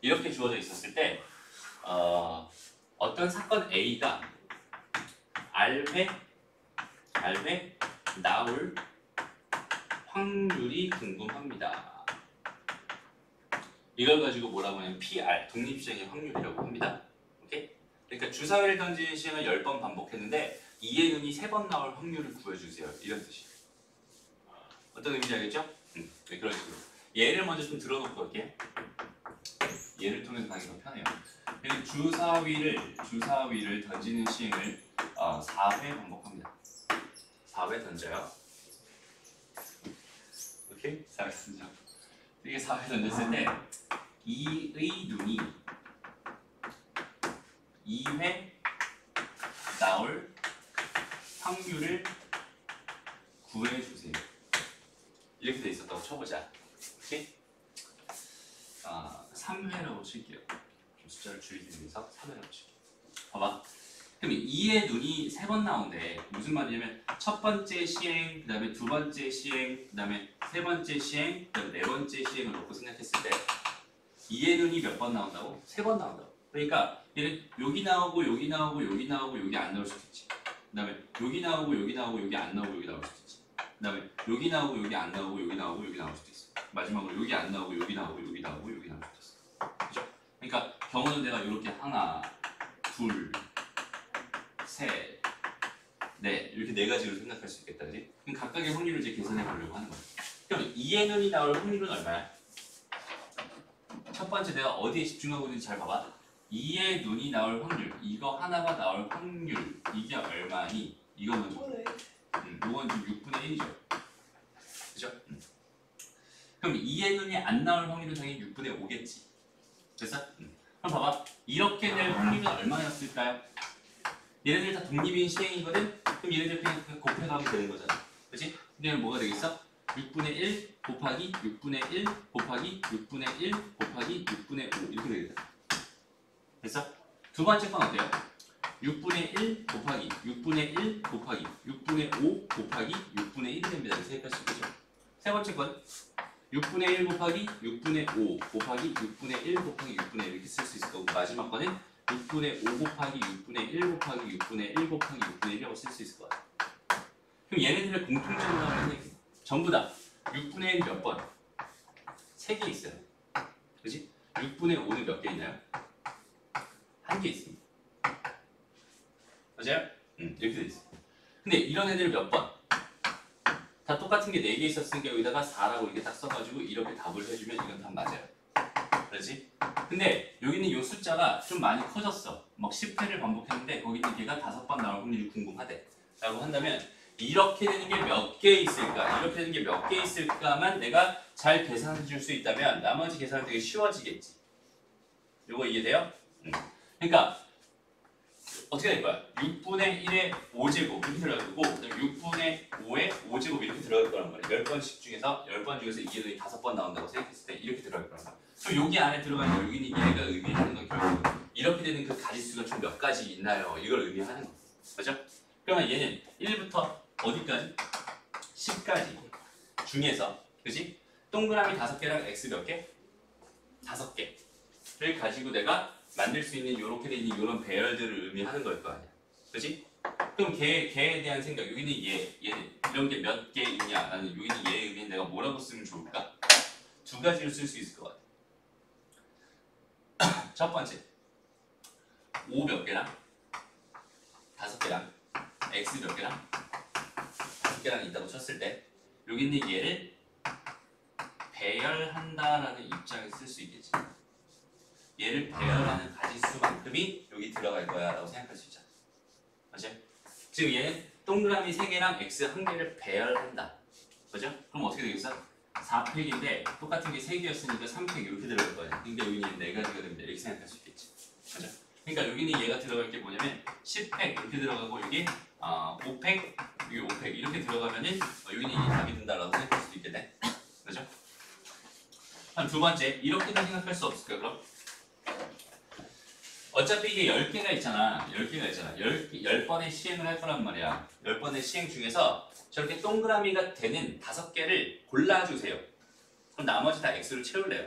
이렇게 주어져 있었을 때 어떤 사건 A가 R회 나올 확률이 궁금합니다. 이걸 가지고 뭐라고 하냐면 PR, 독립시행의 확률이라고 합니다. 오케이? 그러니까 주사위를 던지는 시행을 10번 반복했는데 2의 눈이 3번 나올 확률을 구해주세요. 이런 뜻이에요. 어떤 의미인지 알겠죠? 네, 그런 식으로. 얘를 먼저 좀 들어놓고 갈게요. 얘를 통해서 가기 더 편해요. 주사위를 던지는 시행을 4회 반복합니다. 4회 던져요. 오케이? 4회 던져. 이게 4회 던졌을 때 2의 눈이 2회 나올 확률을 구해주세요. 이렇게 돼 있었다고 쳐보자. 오케이? 3회라고 칠게요. 좀 숫자를 줄이기 위해서 3회라고 칠게요. 봐봐. 그럼 2의 눈이 3번 나오는데 무슨 말이냐면 첫 번째 시행, 그 다음에 두 번째 시행, 그 다음에 세 번째 시행, 그 다음에 네 번째 시행을 놓고 생각했을 때 이의 눈이 몇 번 나온다고? 3번 나온다고. 그러니까 얘는 여기 나오고 여기 나오고 여기 나오고 여기 안 나올 수도 있지. 그 다음에 여기 나오고 여기 나오고 여기 안 나오고 여기 나올 수도 있지. 그 다음에 여기 나오고 여기 안 나오고 여기 나오고 여기 나올 수도 있어. 마지막으로 여기 안 나오고 여기 나오고 여기 나오고 여기 나올 수도 있어. 그죠? 그러니까 경우는 내가 이렇게 하나, 둘, 셋, 넷 이렇게 네 가지로 생각할 수 있겠다. 그지? 그럼 각각의 확률을 이제 계산해 보려고 하는 거야. 그럼 2의 눈이 나올 확률은 얼마야? 첫 번째 내가 어디에 집중하고 있는지 잘 봐봐. 2의 눈이 나올 확률, 이거 하나가 나올 확률, 이게 얼마니? 이거 먼저. 뭐래? 이건 지금 6분의 1이죠. 그죠? 그럼 2의 눈이 안 나올 확률은 당연히 6분의 5겠지. 됐어? 그럼 봐봐. 이렇게 될 확률은 얼마였을까요? 얘네들 다 독립인 시행이거든? 그럼 얘네들 그냥 곱해가면 되는 거잖아. 그치? 근데 뭐가 되겠어? 6분의 1 곱하기 6분의 1 곱하기 6분의 1 곱하기 6분의 5 이렇게 되겠다. 됐어? 두 번째 건 어때요? 6분의 1 곱하기 6분의 1 곱하기 6분의 5 곱하기 6분의 1이 됩니다. 이렇게 생각할 수 있겠죠? 세 번째 건 6분의 1 곱하기 6분의 5 곱하기 6분의 1 곱하기 6분의 1 이렇게 쓸 수 있을 거고 마지막 거는 6분의 5 곱하기 6분의 1 곱하기 6분의 1 곱하기 6분의 1이라고 쓸 수 있을 거야. 그럼 얘네들의 공통점은 뭐냐면 전부 다 6분의 1이 몇 번? 3개 있어요. 그렇지? 6분의 5는 몇 개 있나요? 1개 있습니다. 맞아요? 이렇게 돼 있어. 근데 이런 애들 몇 번? 다 똑같은 게 4개 있었으니까 여기다가 4라고 이렇게 딱 써가지고 이렇게 답을 해주면 이건 답 맞아요. 그렇지? 근데 여기는 이 숫자가 좀 많이 커졌어. 막 10회를 반복했는데 거기 있는 걔가 5번 나올 확률이 궁금하대. 라고 한다면 이렇게 되는 게 몇 개 있을까? 이렇게 되는 게 몇 개 있을까만 내가 잘 계산해 줄 수 있다면 나머지 계산은 되게 쉬워지겠지. 요거 이해돼요? 그러니까 어떻게 될 거야? 6분의 1의 5제곱 이렇게 들어가고 그다음에 6분의 5의 5제곱 이렇게 들어갈 거란 말이야. 10번씩 중에서 10번 중에서 이게 5번 나온다고 생각했을 때 이렇게 들어갈 거란 말이야. 그럼 여기 안에 들어가는 여기는 얘가 의미하는 건 결국 이렇게 되는 그 가지수가 총 몇 가지 있나요? 이걸 의미하는 거. 그죠? 그러면 얘는 1부터 어디까지? 10까지 중에서 그지? 동그라미 5개랑 x 몇 개? 5개를 가지고 내가 만들 수 있는 이렇게 돼 있는 이런 배열들을 의미하는 걸 거 아니야. 그지? 그럼 걔에 대한 생각, 여기는 얘는 이런 게 몇 개 있냐? 나는 여기는 얘의 의미는 내가 뭐라고 쓰면 좋을까? 두 가지로 쓸 수 있을 것 같아. 첫 번째, 5 몇 개랑 5개랑 x 몇 개랑 5개랑 있다고 쳤을 때 여기 있는 얘를 배열한다라는 입장에 쓸 수 있겠지. 얘를 배열하는 가지수만큼이 여기 들어갈 거야 라고 생각할 수 있잖아. 맞죠? 지금 얘는 동그라미 3개랑 x 1개를 배열한다. 그죠? 그럼 어떻게 되겠어? 4팩인데 똑같은 게 3개였으니까 3팩 이렇게 들어갈 거야. 그러니까 여기는 4가지가 됩니다. 이렇게 생각할 수 있겠지. 맞죠? 그러니까 여기는 얘가 들어갈 게 뭐냐면 10팩 이렇게 들어가고 여기 5팩, 여기 5팩 이렇게 들어가면은 여기는 이 답이 된다라고 생각할 수도 있겠네. 그죠? 한 두 번째, 이렇게도 생각할 수 없을까 그럼? 어차피 이게 10개가 있잖아. 10번의 시행을 할 거란 말이야. 10번의 시행 중에서 저렇게 동그라미가 되는 5개를 골라주세요. 그럼 나머지 다 x로 채울래요.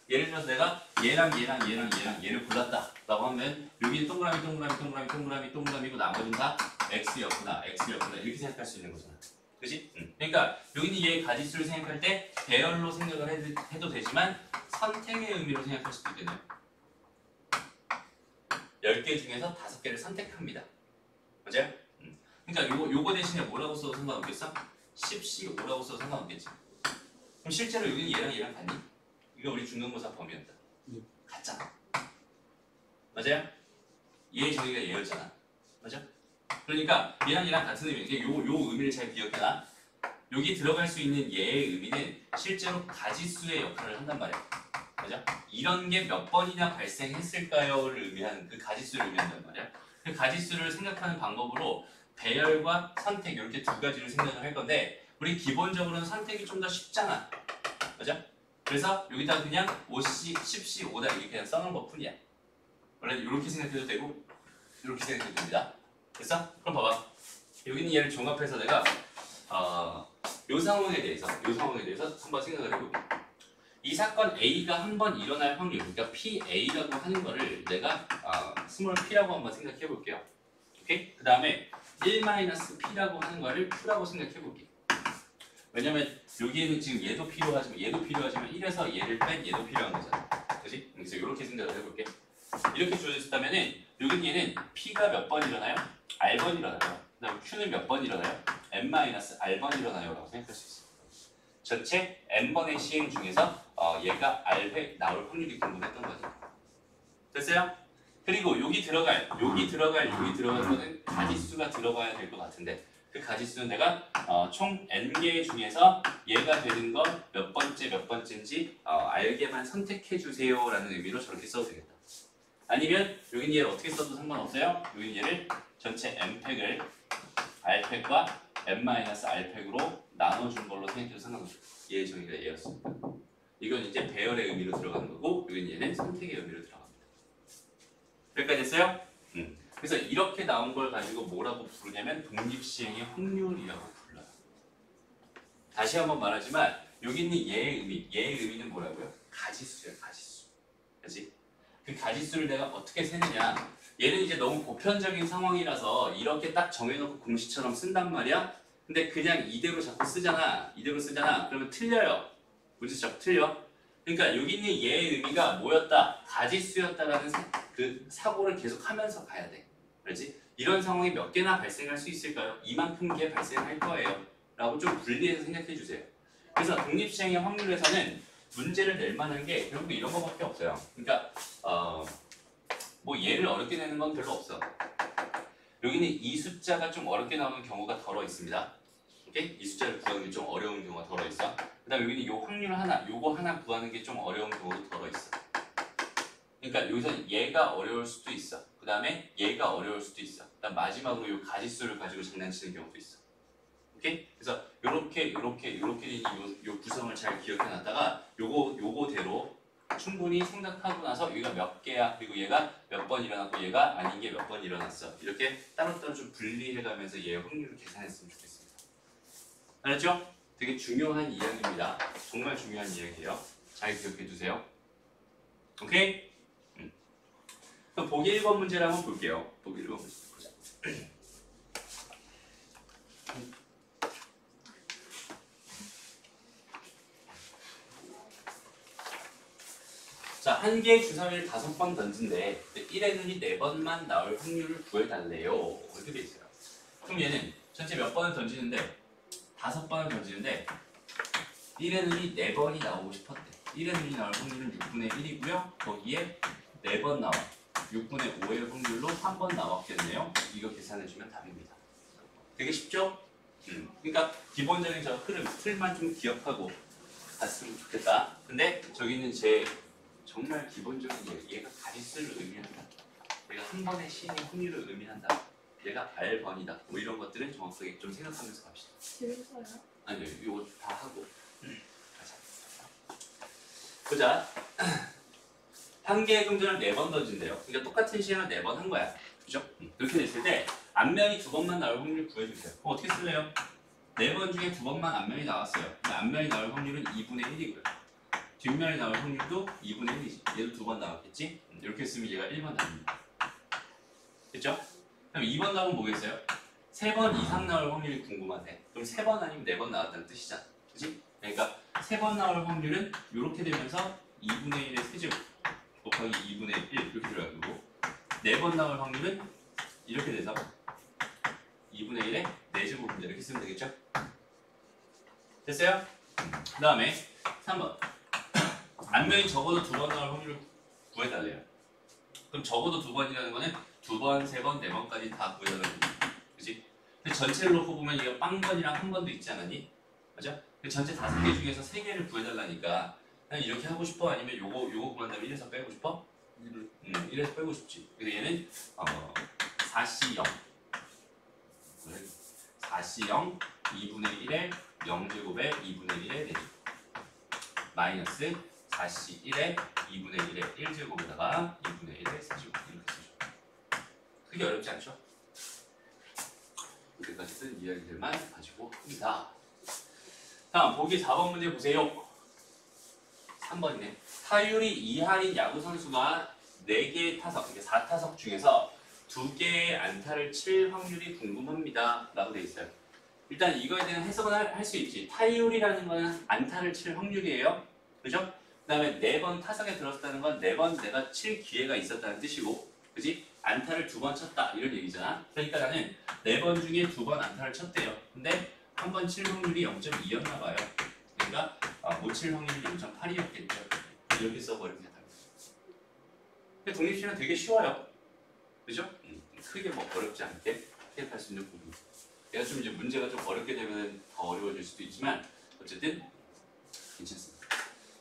예를 들어서 내가 얘를 골랐다 라고 하면 여기는 동그라미고 나머지는 다 x였구나 이렇게 생각할 수 있는 거잖아. 그치? 그러니까 여기는 얘의 가지수를 생각할 때 배열로 생각을 해도 되지만 선택의 의미로 생각할 수도 있겠네요. 10개 중에서 5개를 선택합니다. 맞아요? 그러니까 요거 대신에 뭐라고 써도 상관없겠어? 10씩 5라고 써도 상관없겠지. 그럼 실제로 여기는 얘랑 같니? 이거 우리 중간고사 범위였다. 같잖아. 맞아요? 얘의 정의가 얘였잖아. 맞아? 그러니까 얘랑 같은 의미. 요 의미를 잘 기억해놔. 여기 들어갈 수 있는 얘의 의미는 실제로 가지수의 역할을 한단 말이야. 맞아? 이런 게 몇 번이나 발생했을까요를 의미하는 그 가지수를 의미한단 말이야. 그 가지수를 생각하는 방법으로 배열과 선택 이렇게 두 가지를 생각을 할 건데 우리 기본적으로는 선택이 좀 더 쉽잖아. 맞아? 그래서 여기다 그냥 5씩, 10씩, 5다 이렇게 그냥 써놓은 것 뿐이야. 원래 이렇게 생각해도 되고 이렇게 생각해도 됩니다. 됐어? 그럼 봐봐. 여기 있는 얘를 종합해서 내가 요 상황에 대해서 한번 생각을 해볼게. 이 사건 A가 한 번 일어날 확률, 그러니까 PA라고 하는 거를 내가 스몰 p라고 한번 생각해 볼게요. 오케이? 그 다음에 1-p라고 하는 거를 Q라고 생각해 볼게. 왜냐면 여기에는 지금 얘도 필요하지만 1에서 얘를 뺀 얘도 필요한 거잖아. 그렇지? 그래서 이렇게 생각을 해볼게. 이렇게 주어졌다면은 여기 얘는 P가 몇 번 일어나요? R번 일어나요. 그 다음에 Q는 몇 번 일어나요? N-R번 일어나요 라고 생각할 수 있어. 전체 N번의 시행 중에서 얘가 R회 나올 확률이 궁금했던 거지. 됐어요? 그리고 여기 들어갈 거는 가지수가 들어가야 될 것 같은데 그 가지수는 내가 총 N개 중에서 얘가 되는 거 몇 번째인지 알게만 선택해 주세요 라는 의미로 저렇게 써도 되겠다. 아니면 여기 얘를 어떻게 써도 상관없어요. 여기 얘를 전체 N팩을 R팩과 N-R팩으로 나눠준 걸로 생각해도 상관없어요. 얘의 정의가 얘였습니다. 이건 이제 배열의 의미로 들어가는 거고 여기 얘는 선택의 의미로 들어갑니다. 여기까지 됐어요? 그래서 이렇게 나온 걸 가지고 뭐라고 부르냐면 독립시행의 확률이라고 불러요. 다시 한번 말하지만 여기 있는 얘의 의미는 뭐라고요? 가지수예요, 가지수. 그렇지? 그 가지수를 내가 어떻게 세느냐? 얘는 이제 너무 보편적인 상황이라서 이렇게 딱 정해놓고 공식처럼 쓴단 말이야. 근데 그냥 이대로 자꾸 쓰잖아. 그러면 틀려요. 문제적 틀려. 그러니까 여기 있는 얘의 의미가 뭐였다? 가지수였다라는 그 사고를 계속하면서 가야 돼. 그렇지? 이런 상황이 몇 개나 발생할 수 있을까요? 이만큼 개 발생할 거예요. 라고 좀 분리해서 생각해 주세요. 그래서 독립시행의 확률에서는 문제를 낼 만한 게 결국 이런 거밖에 없어요. 그러니까 뭐 얘를 어렵게 내는 건 별로 없어. 여기는 이 숫자가 좀 어렵게 나오는 경우가 덜어 있습니다. 오케이? 이 숫자를 구하는 게 좀 어려운 경우가 덜어 있어. 그 다음에 여기는 요 확률 하나, 요거 하나 구하는 게 좀 어려운 경우도 덜어 있어. 그러니까 여기서 얘가 어려울 수도 있어. 그 다음에 얘가 어려울 수도 있어. 그 다음 마지막으로 요 가지수를 가지고 장난치는 경우도 있어. 오케이? 그래서 요렇게 요 구성을 잘 기억해 놨다가 요거대로 충분히 생각하고 나서 여기가 몇 개야, 그리고 얘가 몇 번 일어났고 얘가 아닌 게 몇 번 일어났어. 이렇게 따로따로 좀 분리해가면서 얘의 확률을 계산했으면 좋겠습니다. 알았죠? 되게 중요한 이야기입니다. 정말 중요한 이야기예요. 잘 기억해 두세요. 오케이? 그럼 보기 1번 문제를 한번 볼게요. 보기 1번 문제 보자. 자, 한 개의 주사위를 5번 던진데 1의 눈이 4번만 나올 확률을 구해달래요. 이렇게 돼 있어요. 그럼 얘는 전체 몇 번을 던지는데 5번을 던지는데 1의 눈이 4번이 나오고 싶었대. 1의 눈이 나올 확률은 6분의 1이고요. 거기에 4번 나와. 6분의 5의 확률로 3번 나왔겠네요. 이거 계산해주면 답입니다. 되게 쉽죠? 그러니까 기본적인 저 흐름, 틀만 좀 기억하고 갔으면 좋겠다. 근데 저기는 제 정말 기본적인 얘가 가지수를 의미한다. 얘가 한 번의 시행의 확률을 의미한다. 얘가 R번이다. 뭐 이런 것들은 정확하게 좀 생각하면서 갑시다. 재밌어요? 아니요, 이거 다 하고 가자. 보자. 한 개의 동전을 4번 던진대요. 그러니까 똑같은 시행을 4번 한 거야. 그죠? 이렇게 됐을 때 앞면이 2번만 나올 확률 구해주세요. 그럼 어떻게 쓸래요? 4번 중에 2번만 앞면이 나왔어요. 근데 앞면이 나올 확률은 2분의 1이고요. 뒷면이 나올 확률도 2분의 1이지. 얘도 2번 나왔겠지? 이렇게 쓰면 얘가 1번 답입니다. 됐죠? 그럼 2번 나오면 뭐겠어요? 3번 이상 나올 확률이 궁금하네. 그럼 3번 아니면 4번 나왔다는 뜻이잖아. 그치? 그러니까 3번 나올 확률은 이렇게 되면서 2분의 1의 세제곱 곱하기 2분의 1 이렇게 들어가고 4번 나올 확률은 이렇게 돼서 2분의 1의 4제곱입니다. 이렇게 쓰면 되겠죠? 됐어요? 그 다음에 3번 앞면이 적어도 2번 나올 확률을 구해달래요. 그럼 적어도 2번이라는 거는 2번, 3번, 4번까지 다 구해달라는 겁니다. 그치? 근데 전체를 놓고 보면 이거 빵번이랑 한 번도 있지 않았니? 맞아? 전체 5개 중에서 3개를 구해달라니까 그냥 이렇게 하고 싶어? 아니면 요거 구한 다음에 1에서 빼고 싶어? 1에서 빼고 싶지. 그래서 얘는 4C0 4C0 2분의 1에 0제곱에 2분의 1에 4제곱 마이너스 4C1에 2분의 1에 1제곱에다가 2분의 1에 4제곱 이렇게 쓰죠. 그게 어렵지 않죠? 여기까지 같은 이야기들만 가지고 합니다. 다음 보기 4번 문제 보세요. 3번이네. 타율이 2할인 야구 선수가 4개의 타석, 그러니까 4타석 중에서 2개의 안타를 칠 확률이 궁금합니다. 라고 돼 있어요. 일단 이거에 대한 해석은 할 수 있지. 타율이라는 거는 안타를 칠 확률이에요. 그죠? 그 다음에 4번 타석에 들었다는 건 4번 내가 칠 기회가 있었다는 뜻이고, 그지? 안타를 2번 쳤다 이런 얘기잖아. 그러니까 나는 4번 중에 2번 안타를 쳤대요. 근데 한 번 칠 확률이 0.2였나 봐요. 그러니까 못 칠 확률이 0.8이었겠죠. 이렇게 써버리면 됩니다. 근데 독립시는 되게 쉬워요. 그죠? 크게 뭐 어렵지 않게 해석할 수 있는 부분. 내가 좀 이제 문제가 좀 어렵게 되면 더 어려워질 수도 있지만 어쨌든 괜찮습니다.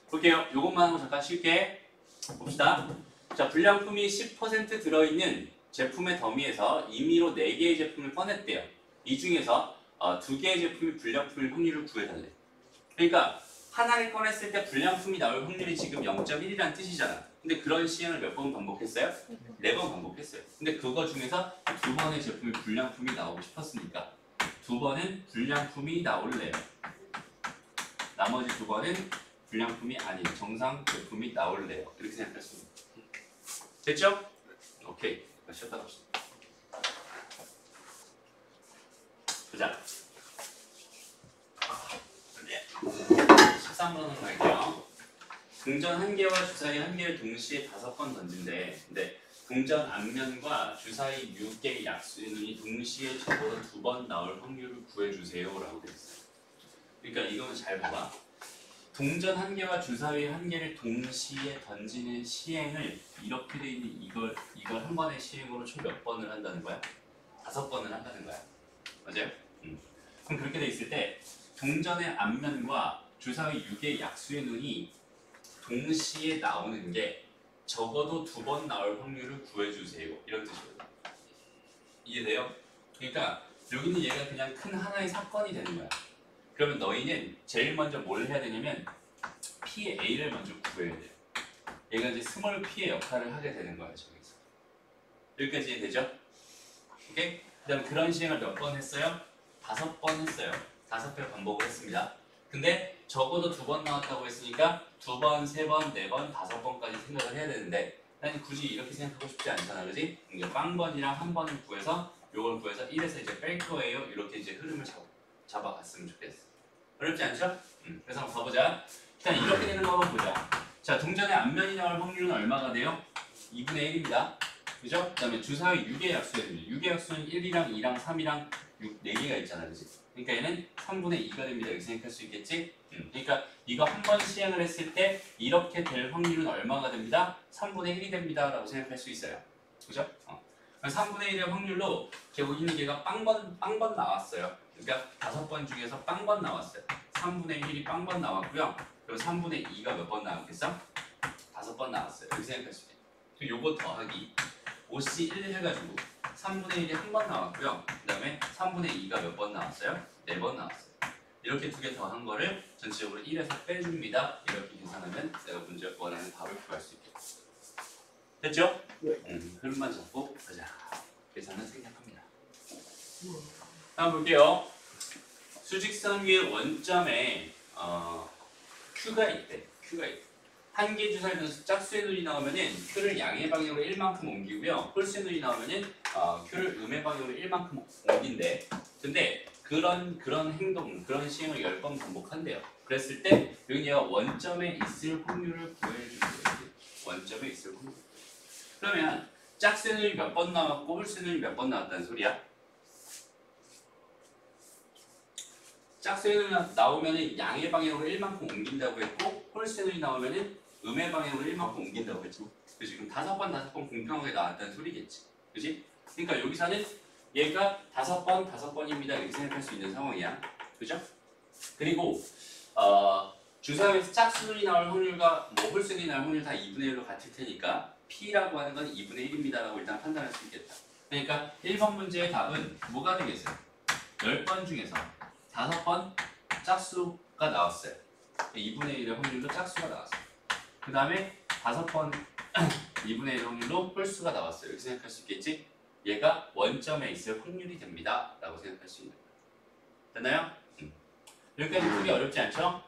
볼게요. 요것만 하고 잠깐 쉴게. 봅시다. 자, 불량품이 10% 들어있는 제품의 더미에서 임의로 4개의 제품을 꺼냈대요. 이 중에서 2개의 제품이 불량품일 확률을 구해달래. 그러니까 하나를 꺼냈을 때 불량품이 나올 확률이 지금 0.1이라는 뜻이잖아. 근데 그런 시행을 몇 번 반복했어요? 4번 반복했어요. 근데 그거 중에서 2번의 제품이 불량품이 나오고 싶었으니까 2번은 불량품이 나올래요. 나머지 2번은 불량품이 아닌 정상 제품이 나올래요. 이렇게 생각할 수 있습니다. 됐죠? 오케이. 쉬었다 갑시다. 보자. 13번으로 갈게요. 동전 1개와 주사위 1개를 동시에 5번 던진대. 근데 동전 앞면과 주사위 6개의 약수의 눈이 동시에 적어도 2번 나올 확률을 구해주세요 라고 되어 있어요. 그러니까 이거는 잘 봐봐. 동전 1개와 주사위 1개를 동시에 던지는 시행을 이렇게 돼 있는 이걸 한 번의 시행으로 총 몇 번을 한다는 거야? 5번을 한다는 거야. 맞아요? 그럼 그렇게 돼 있을 때 동전의 앞면과 주사위 6개의 약수의 눈이 동시에 나오는 게 적어도 2번 나올 확률을 구해주세요. 이런 뜻이거든요. 이해돼요? 그러니까 여기는 얘가 그냥 큰 하나의 사건이 되는 거야. 그러면 너희는 제일 먼저 뭘 해야 되냐면 P의 A를 먼저 구해야 돼요. 얘가 이제 스몰 P의 역할을 하게 되는 거야. 저기서. 여기까지 이해되죠? 오케이? 그 다음 그런 시행을 몇 번 했어요? 5번 했어요. 5회 반복을 했습니다. 근데 적어도 2번 나왔다고 했으니까 2번, 3번, 4번, 5번까지 생각을 해야 되는데 난 굳이 이렇게 생각하고 싶지 않잖아. 그지? 이제 빵번이랑 한 번을 구해서 요걸 구해서 1에서 이제 뺄 거예요. 이렇게 이제 흐름을 잡아갔으면 좋겠어. 어렵지 않죠? 그래서 한번 가보자. 일단 이렇게 되는 거 한번 보자. 자, 동전의 앞면이 나올 확률은 얼마가 돼요? 2분의 1입니다. 그죠? 그 다음에 주사위 6의 약수가 됩니다. 6의 약수는 1이랑 2랑 3이랑 6, 4개가 있잖아. 그지? 그러니까 얘는 3분의 2가 됩니다. 이렇게 생각할 수 있겠지? 그러니까 이거 한 번 시행을 했을 때 이렇게 될 확률은 얼마가 됩니다? 3분의 1이 됩니다. 라고 생각할 수 있어요. 그죠? 3분의 1의 확률로 여기는 얘가 빵번 나왔어요. 그러니까 5번 중에서 빵번 나왔어요. 3분의 1이 빵번 나왔고요. 그리고 3분의 2가 몇 번 나왔겠어? 5번 나왔어요. 이렇게 생각할 수 있어요. 그리고 요거 더하기 5C1 해가지고 3분의 1이 한 번 나왔고요. 그 다음에 3분의 2가 몇 번 나왔어요? 4번 나왔어요. 이렇게 2개 더한 거를 전체적으로 1에서 빼줍니다. 이렇게 계산하면 내가 문제 원하는 답을 구할 수 있겠죠. 됐죠? 네. 흐름만 잡고 가자. 계산은 생략합니다. 다음 볼게요. 수직선 위의 원점에 Q가 있대. 한 개 주사위 던져서 짝수의 눈이 나오면은 Q를 양의 방향으로 1만큼 옮기고요. 홀수의 눈이 나오면은 Q를 음의 방향으로 1만큼 옮긴대. 근데 그런 행동, 그런 시행을 10번 반복한대요. 그랬을 때 여기 얘가 원점에 있을 확률을 구해주세요. 원점에 있을 확률. 그러면 짝수의 눈이 몇 번 나왔고 홀수의 눈이 몇 번 나왔다는 소리야? 짝수의 눈이 나오면은 양의 방향으로 1만큼 옮긴다고 했고 홀수의 눈이 나오면은 음의 방향으로 1만큼 옮긴다고 했죠. 그치? 그럼 5번 공평하게 나왔다는 소리겠지. 그치? 그러니까 여기서는 얘가 5번입니다. 이렇게 생각할 수 있는 상황이야. 그죠? 그리고 주사위에서 짝수눈이 나올 확률과 홀수눈이 나올 확률 다 2분의 1로 같을 테니까 P라고 하는 건 2분의 1입니다. 라고 일단 판단할 수 있겠다. 그러니까 1번 문제의 답은 뭐가 되겠어요? 10번 중에서 5번 짝수가 나왔어요. 2분의 1의 확률로 짝수가 나왔어요. 그 다음에 5번 2분의 1 확률로 홀수가 나왔어요. 이렇게 생각할 수 있겠지? 얘가 원점에 있을 확률이 됩니다. 라고 생각할 수 있는 거예요. 됐나요? 여기까지 크게 어렵지 않죠?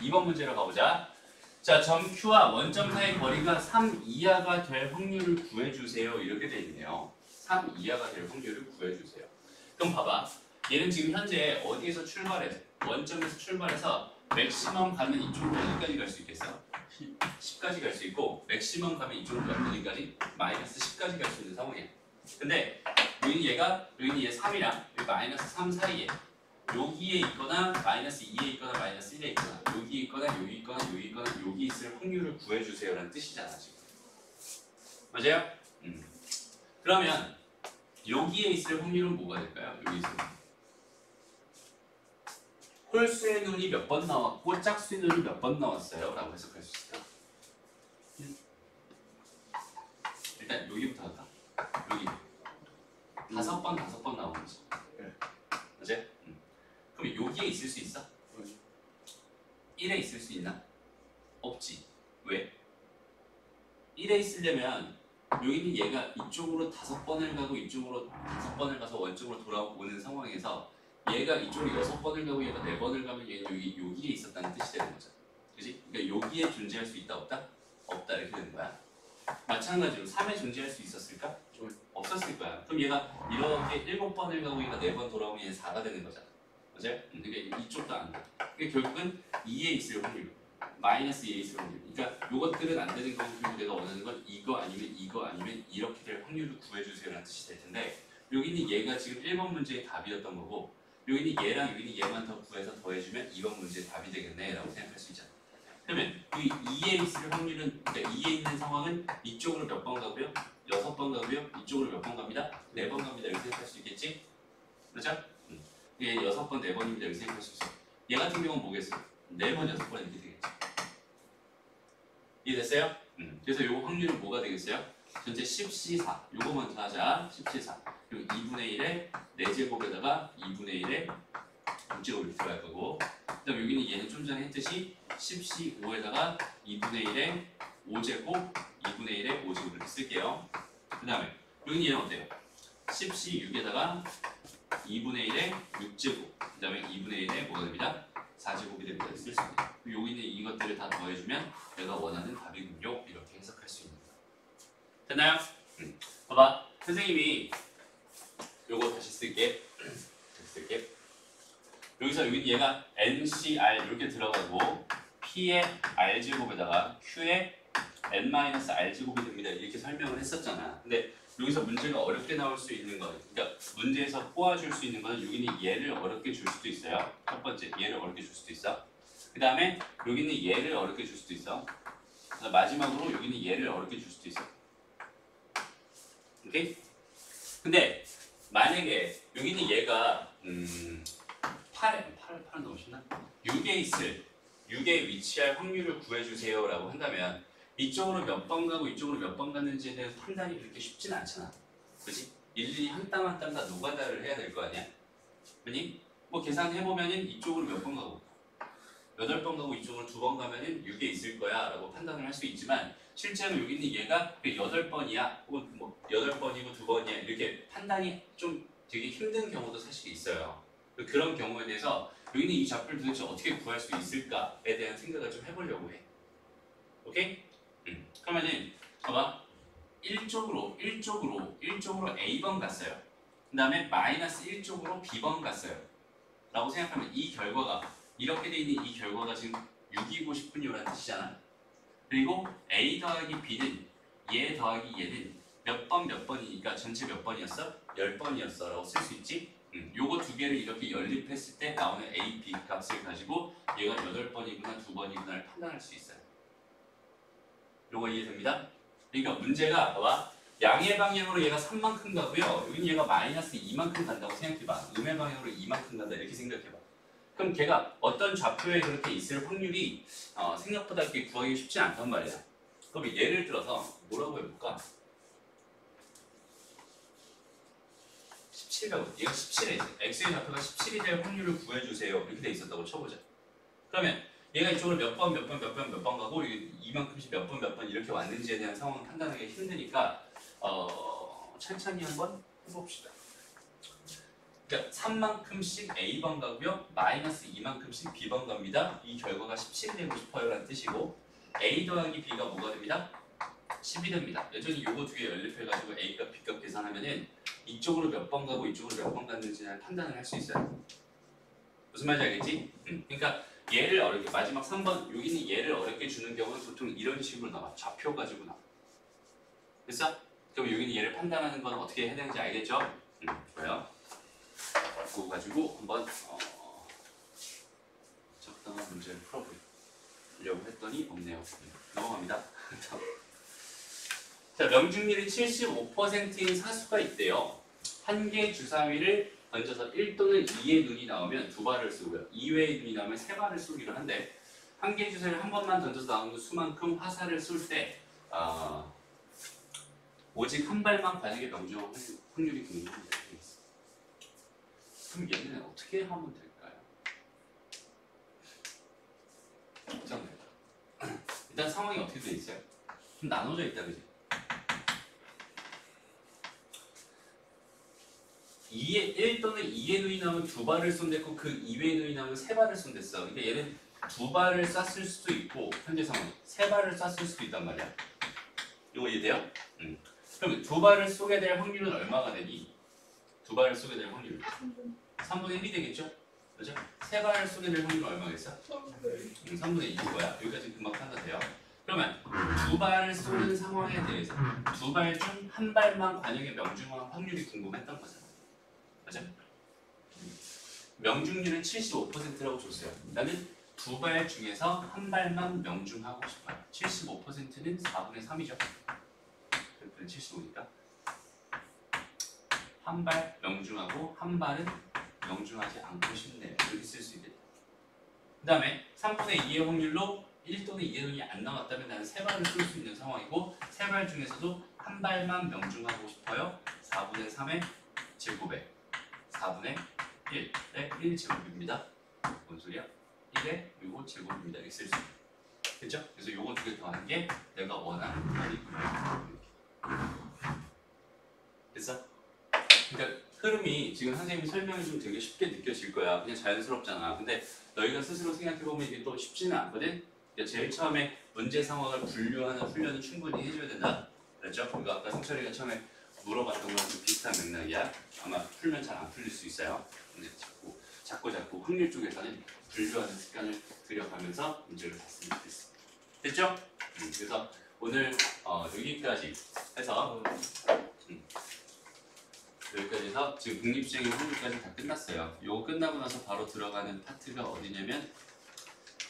2번 문제로 가보자. 자, 점 Q와 원점 사이 거리가 3 이하가 될 확률을 구해주세요. 이렇게 돼 있네요. 3 이하가 될 확률을 구해주세요. 그럼 봐봐. 얘는 지금 현재 어디에서 출발해서 원점에서 출발해서 맥시멈 가면 이쪽으로 어디까지 갈 수 있겠어? 10까지 갈 수 있고 맥시멈 가면 이쪽으로 어디까지? 마이너스 10까지 갈 수 있는 상황이야. 근데 여기는 얘가 여기는 얘 3이랑 여기 마이너스 3 사이에 여기에 있거나 마이너스 2에 있거나 마이너스 1에 있거나 여기 있거나 여기 있거나 여기 있거나 여기 있을 확률을 구해주세요 라는 뜻이잖아 지금. 맞아요? 그러면 여기에 있을 확률은 뭐가 될까요? 여기 있을 홀수의 눈이 몇 번 나왔고 짝수의 눈이 몇 번 나왔어요? 라고 해석할 수 있을까? 일단 여기부터 할까? 여기 5번 나오는 거지. 네. 맞아요? 그럼 여기에 있을 수 있어? 1에 있을 수 있나? 없지. 왜? 1에 있으려면 여기는 얘가 이쪽으로 5번을 가고 이쪽으로 5번을 가서 원점으로 돌아오는 상황에서 얘가 이쪽으로 6번을 가고 얘가 4번을 가면 얘는 여기에 있었다는 뜻이 되는 거죠. 그지? 그러니까 여기에 존재할 수 있다 없다? 없다 이렇게 되는 거야. 마찬가지로 3에 존재할 수 있었을까? 없었을 거야. 그럼 얘가 이렇게 7번을 가고 얘가 4번 돌아오면 얘는 4가 되는 거잖아. 맞아요? 그러니까 이쪽도 안 돼. 그러니까 결국은 2에 있을 확률, 마이너스 2에 있을 확률. 그러니까 요것들은 안 되는 거고 그리고 내가 원하는 건 이거 아니면 이렇게 될 확률을 구해주세요라는 뜻이 될 텐데 여기는 얘가 지금 1번 문제의 답이었던 거고 여기는 얘랑 여기는 얘만 더 구해서 더해주면 2번 문제의 답이 되겠네 라고 생각할 수 있잖아. 그러면 이 2에 있을 확률은 그러니까 2에 있는 상황은 이쪽으로 몇 번 가고요? 6번 가고요? 이쪽으로 몇 번 갑니다? 4번 갑니다. 이렇게 생각할 수 있겠지? 그렇죠? 얘 6번, 4번입니다. 이렇게 생각할 수 있어. 얘 같은 경우는 뭐겠어? 4번, 6번 이렇게 되겠지. 이해됐어요? 그래서 요거 확률은 뭐가 되겠어요? 전체 10C4 요거 먼저 하자. 10C4 그리고 2분의 1에 4제곱에다가 2분의 1에 6제곱이 들어갈 거고 그 다음 여기는 얘는 좀 전에 했듯이 10C5에다가 2분의 1에 5제곱 2분의 1에 5제곱 이렇게 쓸게요. 그 다음에 여기는 얘는 어때요? 10C6에다가 2분의 1에 6제곱 그 다음에 2분의 1에 뭐가 됩니다? 4제곱이 됩니다. 쓸 수 있는 여기는 이것들을 다 더해주면 내가 원하는 답이군요. 이렇게 해석할 수 있는 거예요. 됐나요? 봐봐. 선생님이 요거 다시 쓸게. 여기서 여기 얘가 NCR 이렇게 들어가고 P의 R제곱에다가 Q의 N-R제곱이 됩니다. 이렇게 설명을 했었잖아. 근데 여기서 문제가 어렵게 나올 수 있는 거 그러니까 문제에서 꼬아줄 수 있는 거는 여기는 얘를 어렵게 줄 수도 있어요. 첫 번째 얘를 어렵게 줄 수도 있어. 그 다음에 여기는 얘를 어렵게 줄 수도 있어. 마지막으로 여기는 얘를 어렵게 줄 수도 있어. 오케이? 근데 만약에 여기는 얘가 8은 너무 쉽나? 6에 위치할 확률을 구해주세요 라고 한다면 이쪽으로 몇 번 가고 이쪽으로 몇 번 갔는지에 대해서 판단이 그렇게 쉽진 않잖아. 그치? 일일이 한 땀 한 땀 다 노가다를 해야 될 거 아니야? 아니? 뭐 계산해보면은 이쪽으로 몇 번 가고 8번 가고 이쪽으로 2번 가면은 6에 있을 거야 라고 판단을 할 수 있지만 실제로 여기 있는 얘가 8번이야 혹은 뭐 8번이고 2번이야 이렇게 판단이 좀 되게 힘든 경우도 사실 있어요. 그런 경우에 대해서 여기 있는 이 좌표를 도대체 어떻게 구할 수 있을까에 대한 생각을 좀 해보려고 해. 오케이? 그러면은 봐봐. 1쪽으로 A번 갔어요. 그 다음에 마이너스 1쪽으로 B번 갔어요. 라고 생각하면 이 결과가 이렇게 돼 있는 이 결과가 지금 6이고 싶군요라는 뜻이잖아. 그리고 A 더하기 B는 얘 더하기 얘는 몇 번이니까 전체 몇 번이었어? 10번이었어 라고 쓸 수 있지? 요거 두 개를 이렇게 연립했을 때 나오는 A, B 값을 가지고 얘가 8번이구나 2번이구나를 판단할 수 있어요. 요거 이해됩니다? 그러니까 문제가 봐봐. 양의 방향으로 얘가 3만큼 가고요. 여기는 얘가 마이너스 2만큼 간다고 생각해봐. 음의 방향으로 2만큼 간다 이렇게 생각해봐. 그럼 걔가 어떤 좌표에 그렇게 있을 확률이 생각보다 이렇게 구하기 쉽지 않단 말이야. 그럼 예를 들어서 뭐라고 해볼까? 17이라고. 얘가 17에 있어. x의 좌표가 17이 될 확률을 구해주세요. 이렇게 돼 있었다고 쳐보자. 그러면 얘가 이쪽으로 몇 번 가고 이만큼씩 몇 번 이렇게 왔는지에 대한 상황을 판단하기 힘드니까 천천히 한번 해봅시다. 그러니까 3만큼씩 A번 가고요. 마이너스 2만큼씩 B번 갑니다. 이 결과가 17이 되고 싶어요라는 뜻이고 A 더하기 B가 뭐가 됩니다? 10이 됩니다. 여전히 요거 두 개 연립해가지고 A값, B값 계산하면은 이쪽으로 몇 번 가고 이쪽으로 몇 번 갔는지를 판단을 할 수 있어요. 무슨 말인지 알겠지? 그러니까 얘를 어렵게 마지막 3번 여기는 얘를 어렵게 주는 경우는 보통 이런 식으로 나와. 좌표 가지고 나와. 됐어? 그럼 여기는 얘를 판단하는 건 어떻게 해야 되는지 알겠죠? 좋아요. 그거 가지고 한번 적당한 문제를 풀어보려고 했더니 없네요. 넘어갑니다. 자, 명중률이 75%인 사수가 있대요. 한 개의 주사위를 던져서 1 또는 2의 눈이 나오면 2발을 쓰고요. 2회의 눈이 나오면 3발을 쏘기로 한데 한 개의 주사위를 한 번만 던져서 나오는 수만큼 화살을 쏠 때 오직 한 발만 관역에 명중할 확률이 굉장히 되겠어. 그럼 얘는 어떻게 하면 될까요? 걱정돼요. 일단 상황이 어떻게 돼 있어요? 좀 나눠져 있다, 그지? 1 또는 2의 눈이 나오면 2발을 쏜댔고 그 2의 눈이 나오면 3발을 쏜댔어. 그러니까 얘는 2발을 쐈을 수도 있고 현재 상황 3발을 쐈을 수도 있단 말이야. 이거 이해돼요? 그럼 2발을 쏘게 될 확률은 얼마가 되니? 2발을 쏘게 될 확률 3분의 1이 되겠죠? 그죠? 3발을 쏘게 될 확률은 얼마겠어? 3분의 2일 거야. 여기까지 금방 판단돼요. 그러면 2발을 쏘는 상황에 대해서 2발 중 한 발만 관역에 명중할 확률이 궁금했던 거잖아. 맞아? 명중률은 75%라고 줬어요. 나는 2발 중에서 한 발만 명중하고 싶어요. 75%는 4분의 3이죠. 그래서 75니까 한 발 명중하고 한 발은 명중하지 않고 싶네요. 이렇게 쓸 수 있겠다. 그 다음에 3분의 2의 확률로 1 또는 2의 눈이 안 나왔다면 나는 3발을 쏠 수 있는 상황이고 3발 중에서도 한 발만 명중하고 싶어요. 4분의 3의 제곱에 4분의 1의 1제곱입니다. 뭔 소리야? 1의 요거 제곱입니다. 이렇게 쓸 수 있어요. 됐죠? 그래서 요거 두 개 더하는 게 내가 원하는 판이고요. 됐어? 그러니까 흐름이 지금 선생님이 설명이 좀 되게 쉽게 느껴질 거야. 그냥 자연스럽잖아. 근데 너희가 스스로 생각해보면 이게 또 쉽지는 않거든? 그러니까 제일 처음에 문제 상황을 분류하는 훈련은 충분히 해줘야 된다. 그랬죠? 그리고 아까 승철이가 처음에 물어봤던 거랑 좀 비슷한 맥락이야. 아마 풀면 잘 안 풀릴 수 있어요. 근데 자꾸 확률 쪽에서는 분류하는 습관을 들여가면서 문제를 봤으면 좋겠어. 됐죠? 그래서 오늘 여기까지 해서 지금 국립시행의 확률까지 다 끝났어요. 요거 끝나고 나서 바로 들어가는 파트가 어디냐면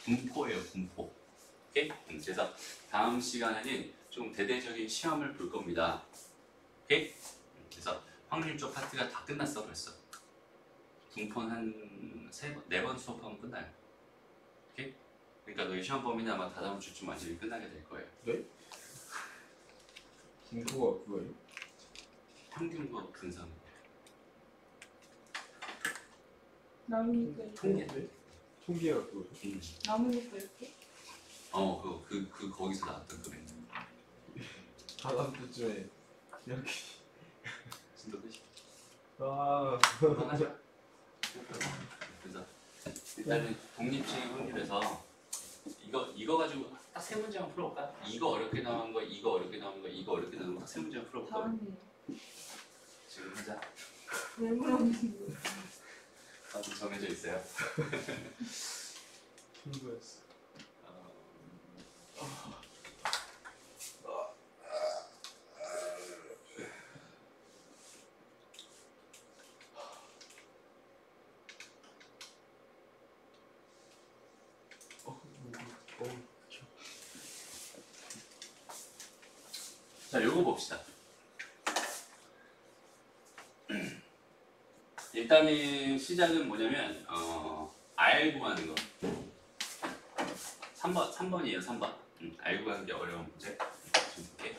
분포예요. 분포. 오케이? 그래서 다음 시간에는 좀 대대적인 시험을 볼 겁니다. 오케이? 그래서 확률 쪽 파트가 다 끝났어 벌써. 분포는 한 4번 수업하면 끝나요. 오케이? 그러니까 너희 시험 범위는 아마 다다음 주쯤 완전히 끝나게 될 거예요. 네? 분포가 그거예요? 평균과 분산. 나무니까 통계. 네? 통계가 그거죠? 나무니까 이렇게? 그 거기서 나왔던 거래. 다다음 주쯤에 이렇게 진짜 끝이. 아 그만하자. 그래서 일단은 독립적인 확률에서 이거 가지고 딱 3문제만 풀어볼까? 이거 어렵게 나온 거, 이거 어렵게 나온 거, 이거 어렵게 나온 거 딱 3문제만 풀어볼까? 다음에 지금 하자. 왜 물어보는 거야? 다들 정해져 있어요. 친구였어. 자, 요거 봅시다. 일단은 시작은 뭐냐면 R 구하는 거. 3번이에요. 3번. R 구하는 게 어려운 문제. 좀 볼게.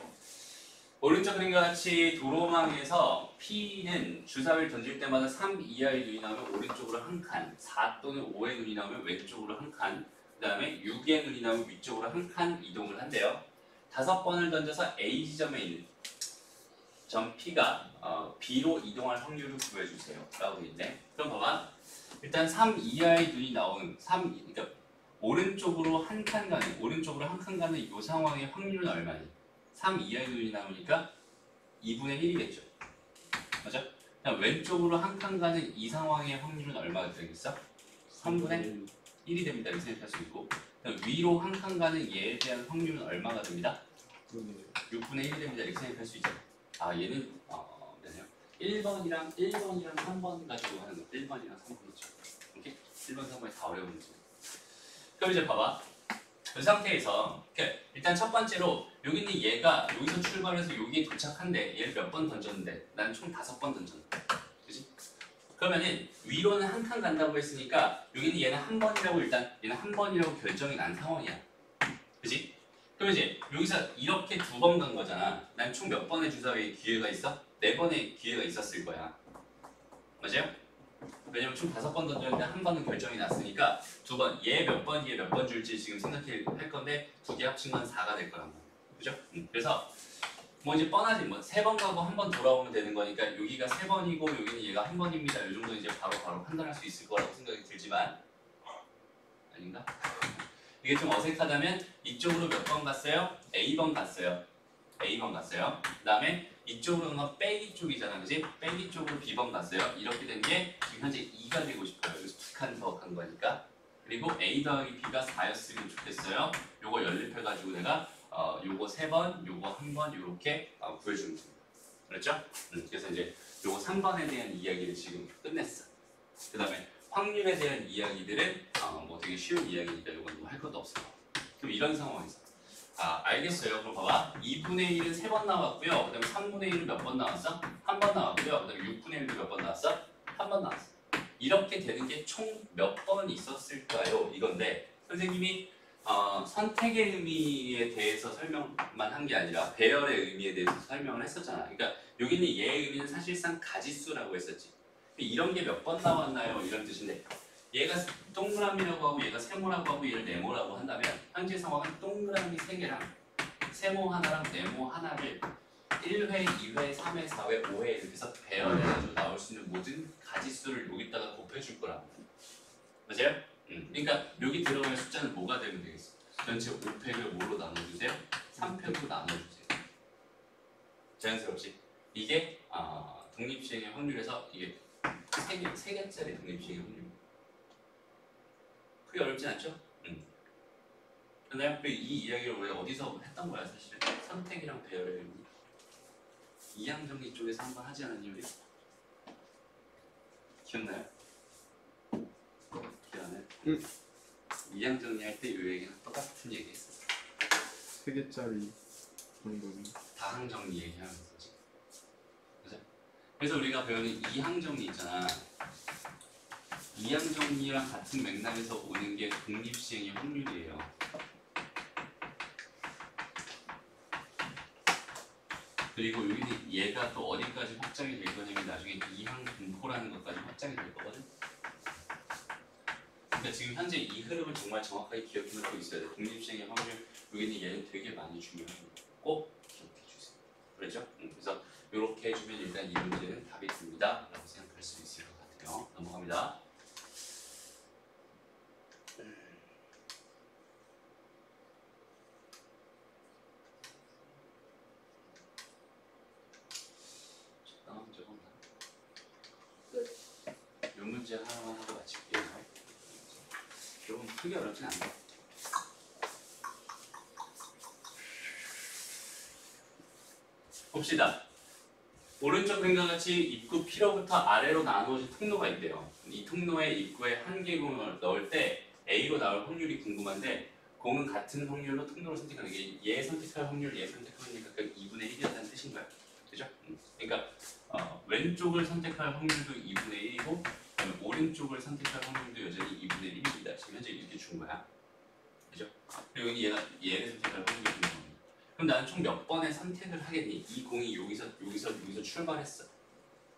오른쪽 그림과 같이 도로망에서 P는 주사위를 던질 때마다 3 이하의 눈이 나오면 오른쪽으로 한 칸, 4 또는 5의 눈이 나오면 왼쪽으로 한 칸, 그 다음에 6의 눈이 나오면 위쪽으로 한 칸 이동을 한대요. 5번을 던져서 A 지점에 있는 점 P가 B로 이동할 확률을 구해주세요 라고 돼 있네. 그럼 봐봐. 일단 3 이하의 눈이 나오는 그러니까 오른쪽으로 한 칸 가는 이 상황의 확률은 얼마니? 3 이하의 눈이 나오니까 2분의 1이겠죠. 맞아? 그냥 왼쪽으로 한 칸 가는 이 상황의 확률은 얼마가 되겠어? 3분의 1이 됩니다. 이렇게 생각할 수 있고, 그냥 위로 한 칸 가는 얘에 대한 확률은 얼마가 됩니다? 6분의 1이 됩니다. 이렇게 생각할 수 있죠. 아, 얘는 뭐냐면 1번이랑 3번 가지고 하는 거. 1번이랑 3번이죠. 오케이? 1번, 3번이 다 어려운 문제. 그럼 이제 봐봐. 그 상태에서 일단 첫 번째로 여기 있는 얘가 여기서 출발해서 여기에 도착한대. 얘를 몇 번 던졌는데? 난 총 5번 던졌는데. 그지? 그러면은 위로는 한 칸 간다고 했으니까 여기는 얘는 한 번이라고 얘는 한 번이라고 결정이 난 상황이야. 그지? 그럼 이제 여기서 이렇게 2번 간 거잖아. 난 총 몇 번의 주사위에 기회가 있어? 4번의 기회가 있었을 거야. 맞아요? 왜냐면 총 5번 던졌는데 한 번은 결정이 났으니까 2번, 얘 몇 번, 얘 몇 번 줄지 지금 생각할 건데 2개 합친 건 4가 될 거란 말이야. 그죠? 그래서 뭐 이제 뻔하지 뭐 3번 가고 한 번 돌아오면 되는 거니까 여기가 3번이고 여기는 얘가 한 번입니다. 이 정도 이제 바로 판단할 수 있을 거라고 생각이 들지만 아닌가? 이게 좀 어색하다면 이쪽으로 몇 번 갔어요? A번 갔어요. A번 갔어요. 그 다음에 이쪽으로는 빼기 쪽이잖아. 그지? 빼기 쪽으로 B번 갔어요. 이렇게 된 게 지금 현재 2가 되고 싶어요. 여기서 2칸 더 간 거니까. 그리고 A 더하기 B가 4였으면 좋겠어요. 요거 연립해가지고 내가 요거 3번, 요거 1번 요렇게 구해주면 됩니다. 그렇죠? 그래서 이제 요거 3번에 대한 이야기를 지금 끝냈어. 그 다음에 확률에 대한 이야기들은 뭐 되게 쉬운 이야기니까 요건 뭐 할 것도 없어요. 그럼 이런 상황에서 알겠어요. 그럼 봐봐. 2분의 1은 3번 나왔고요. 그 다음에 3분의 1은 몇 번 나왔어? 한 번 나왔고요. 그 다음에 6분의 1도 몇 번 나왔어? 한 번 나왔어. 이렇게 되는 게 총 몇 번 있었을까요? 이건데 선생님이 선택의 의미에 대해서 설명만 한 게 아니라 배열의 의미에 대해서 설명을 했었잖아. 그러니까 여기는 얘의 의미는 사실상 가지수라고 했었지. 이런 게 몇 번 나왔나요? 이런 뜻인데 얘가 동그라미라고 하고 얘가 세모라고 하고 얘를 네모라고 한다면 현재 상황은 동그라미 3개랑 세모 하나랑 네모 하나를 1회, 2회, 3회, 4회, 5회 이렇게 해서 배열해가지고 나올 수 있는 모든 가지수를 여기다가 곱해줄 거라고. 맞아요? 그러니까 여기 들어갈 숫자는 뭐가 되면 되겠어? 전체 5팩을 뭐로 나눠주세요? 3팩으로 나눠주세요. 자연스럽지? 이게 독립시행의 확률에서 이게 3개짜리 독립시행의 확률. 크게 어렵진 않죠? 근데 이 이야기를 우리가 어디서 했던 거야 사실은? 선택이랑 배열의 의미. 이항정리 쪽에서 한번 하지 않았니 우리? 기억나요? 기억나요? 이항정리 할 때 이 얘기는 똑같은 얘기 했었어. 3개짜리 정도는 다항정리 얘기하면서지. 그죠? 그래서 우리가 배우는 이항정리 있잖아. 이항정리랑 같은 맥락에서 오는 게 독립시행의 확률이에요. 그리고 여기는 얘가 또 어디까지 확장이 될 거냐면 나중에 이항 분포라는 것까지 확장이 될 거거든. 그러니까 지금 현재 이 흐름을 정말 정확하게 기억해 놓고 있어야 돼. 독립시행의 확률 여기는 얘는 되게 많이 중요합니다. 꼭 기억해 주세요. 그렇죠? 그래서 이렇게 해주면 일단 이 문제는 답이 됩니다. 라고 생각할 수 있을 것 같아요. 넘어갑니다. 이 문제 하나만 하고 마칠게요. 조금 크게 어렵진 않아요. 봅시다. 오른쪽 그림과 같이 입구 P로부터 아래로 나누어진 통로가 있대요. 이 통로에 입구에 한 개공을 넣을 때 A로 나올 확률이 궁금한데 공은 같은 확률로 통로를 선택하는 게 얘 선택할 확률, 얘 선택할 확률이 각각 2분의 1이었다는 뜻인 거야. 그죠? 그러니까 왼쪽을 선택할 확률도 2분의 1이고 오른쪽을 선택할 확률도 여전히 2분의 1입니다. 지금 현재 이렇게 준 거야. 그죠? 그리고 얘를 선택할 확률이 준 겁니다. 그럼 나는 총 몇 번의 선택을 하겠니? 이 공이 여기서 출발했어.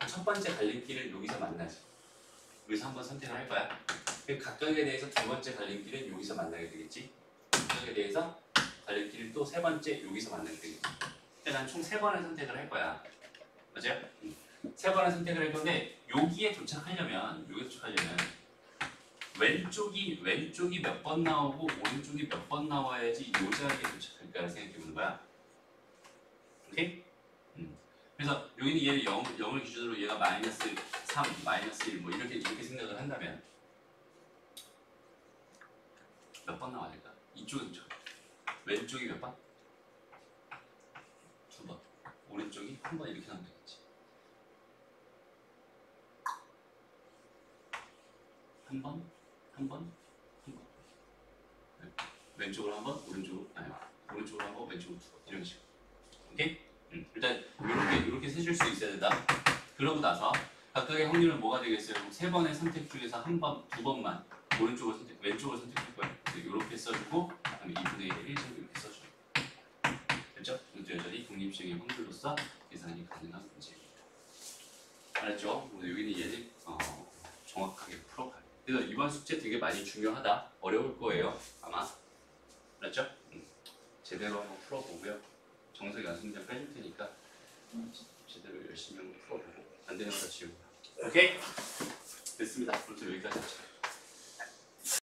첫 번째 갈림길은 여기서 만나지. 여기서 한번 선택을 할 거야. 각각에 대해서 두 번째 갈림길은 여기서 만나게 되겠지. 각각에 대해서 갈림길은 또 세 번째 여기서 만나게 되겠지. 난 총 3번을 선택을 할 거야. 맞아요? 세 번의 선택을 할 건데 여기에 도착하려면 왼쪽이 몇 번 나오고 오른쪽이 몇 번 나와야지 이 자리에 도착할까를 생각해 보는 거야. 오케이? 그래서 여기는 얘를 0을 기준으로 얘가 마이너스 3, 마이너스 1 뭐 이렇게 생각을 한다면 몇 번 나와야 될까? 이쪽은 왼쪽이 몇 번? 2번. 오른쪽이 한 번 이렇게 나오면 되겠지. 한 번, 한 번, 한 번. 네. 왼쪽으로 한 번, 오른쪽으로 한 번, 왼쪽으로 두 번. 이런 식으로. 오케이? 일단 이렇게 세줄 수 있어야 된다. 그러고 나서 각각의 확률은 뭐가 되겠어요? 세 번의 선택 중에서 한 번, 두 번만 왼쪽을 선택할 거예요. 이렇게 써주고 그다음에 2분의 1, 1제곱 이렇게 써주고. 됐죠? 이것도 여전히 독립적인 확률로서 계산이 가능한 문제입니다. 알았죠? 여기는 얘를 정확하게 풀어가요. 그래서 이번 숙제 되게 많이 중요하다. 어려울 거예요. 아마. 알았죠? 제대로 한번 풀어보고요. 정석 연습장 빼줄 테니까 제대로 열심히 한번 풀어보고 안 되는 거 지우고. 오케이? 됐습니다. 오늘도 여기까지 합시다.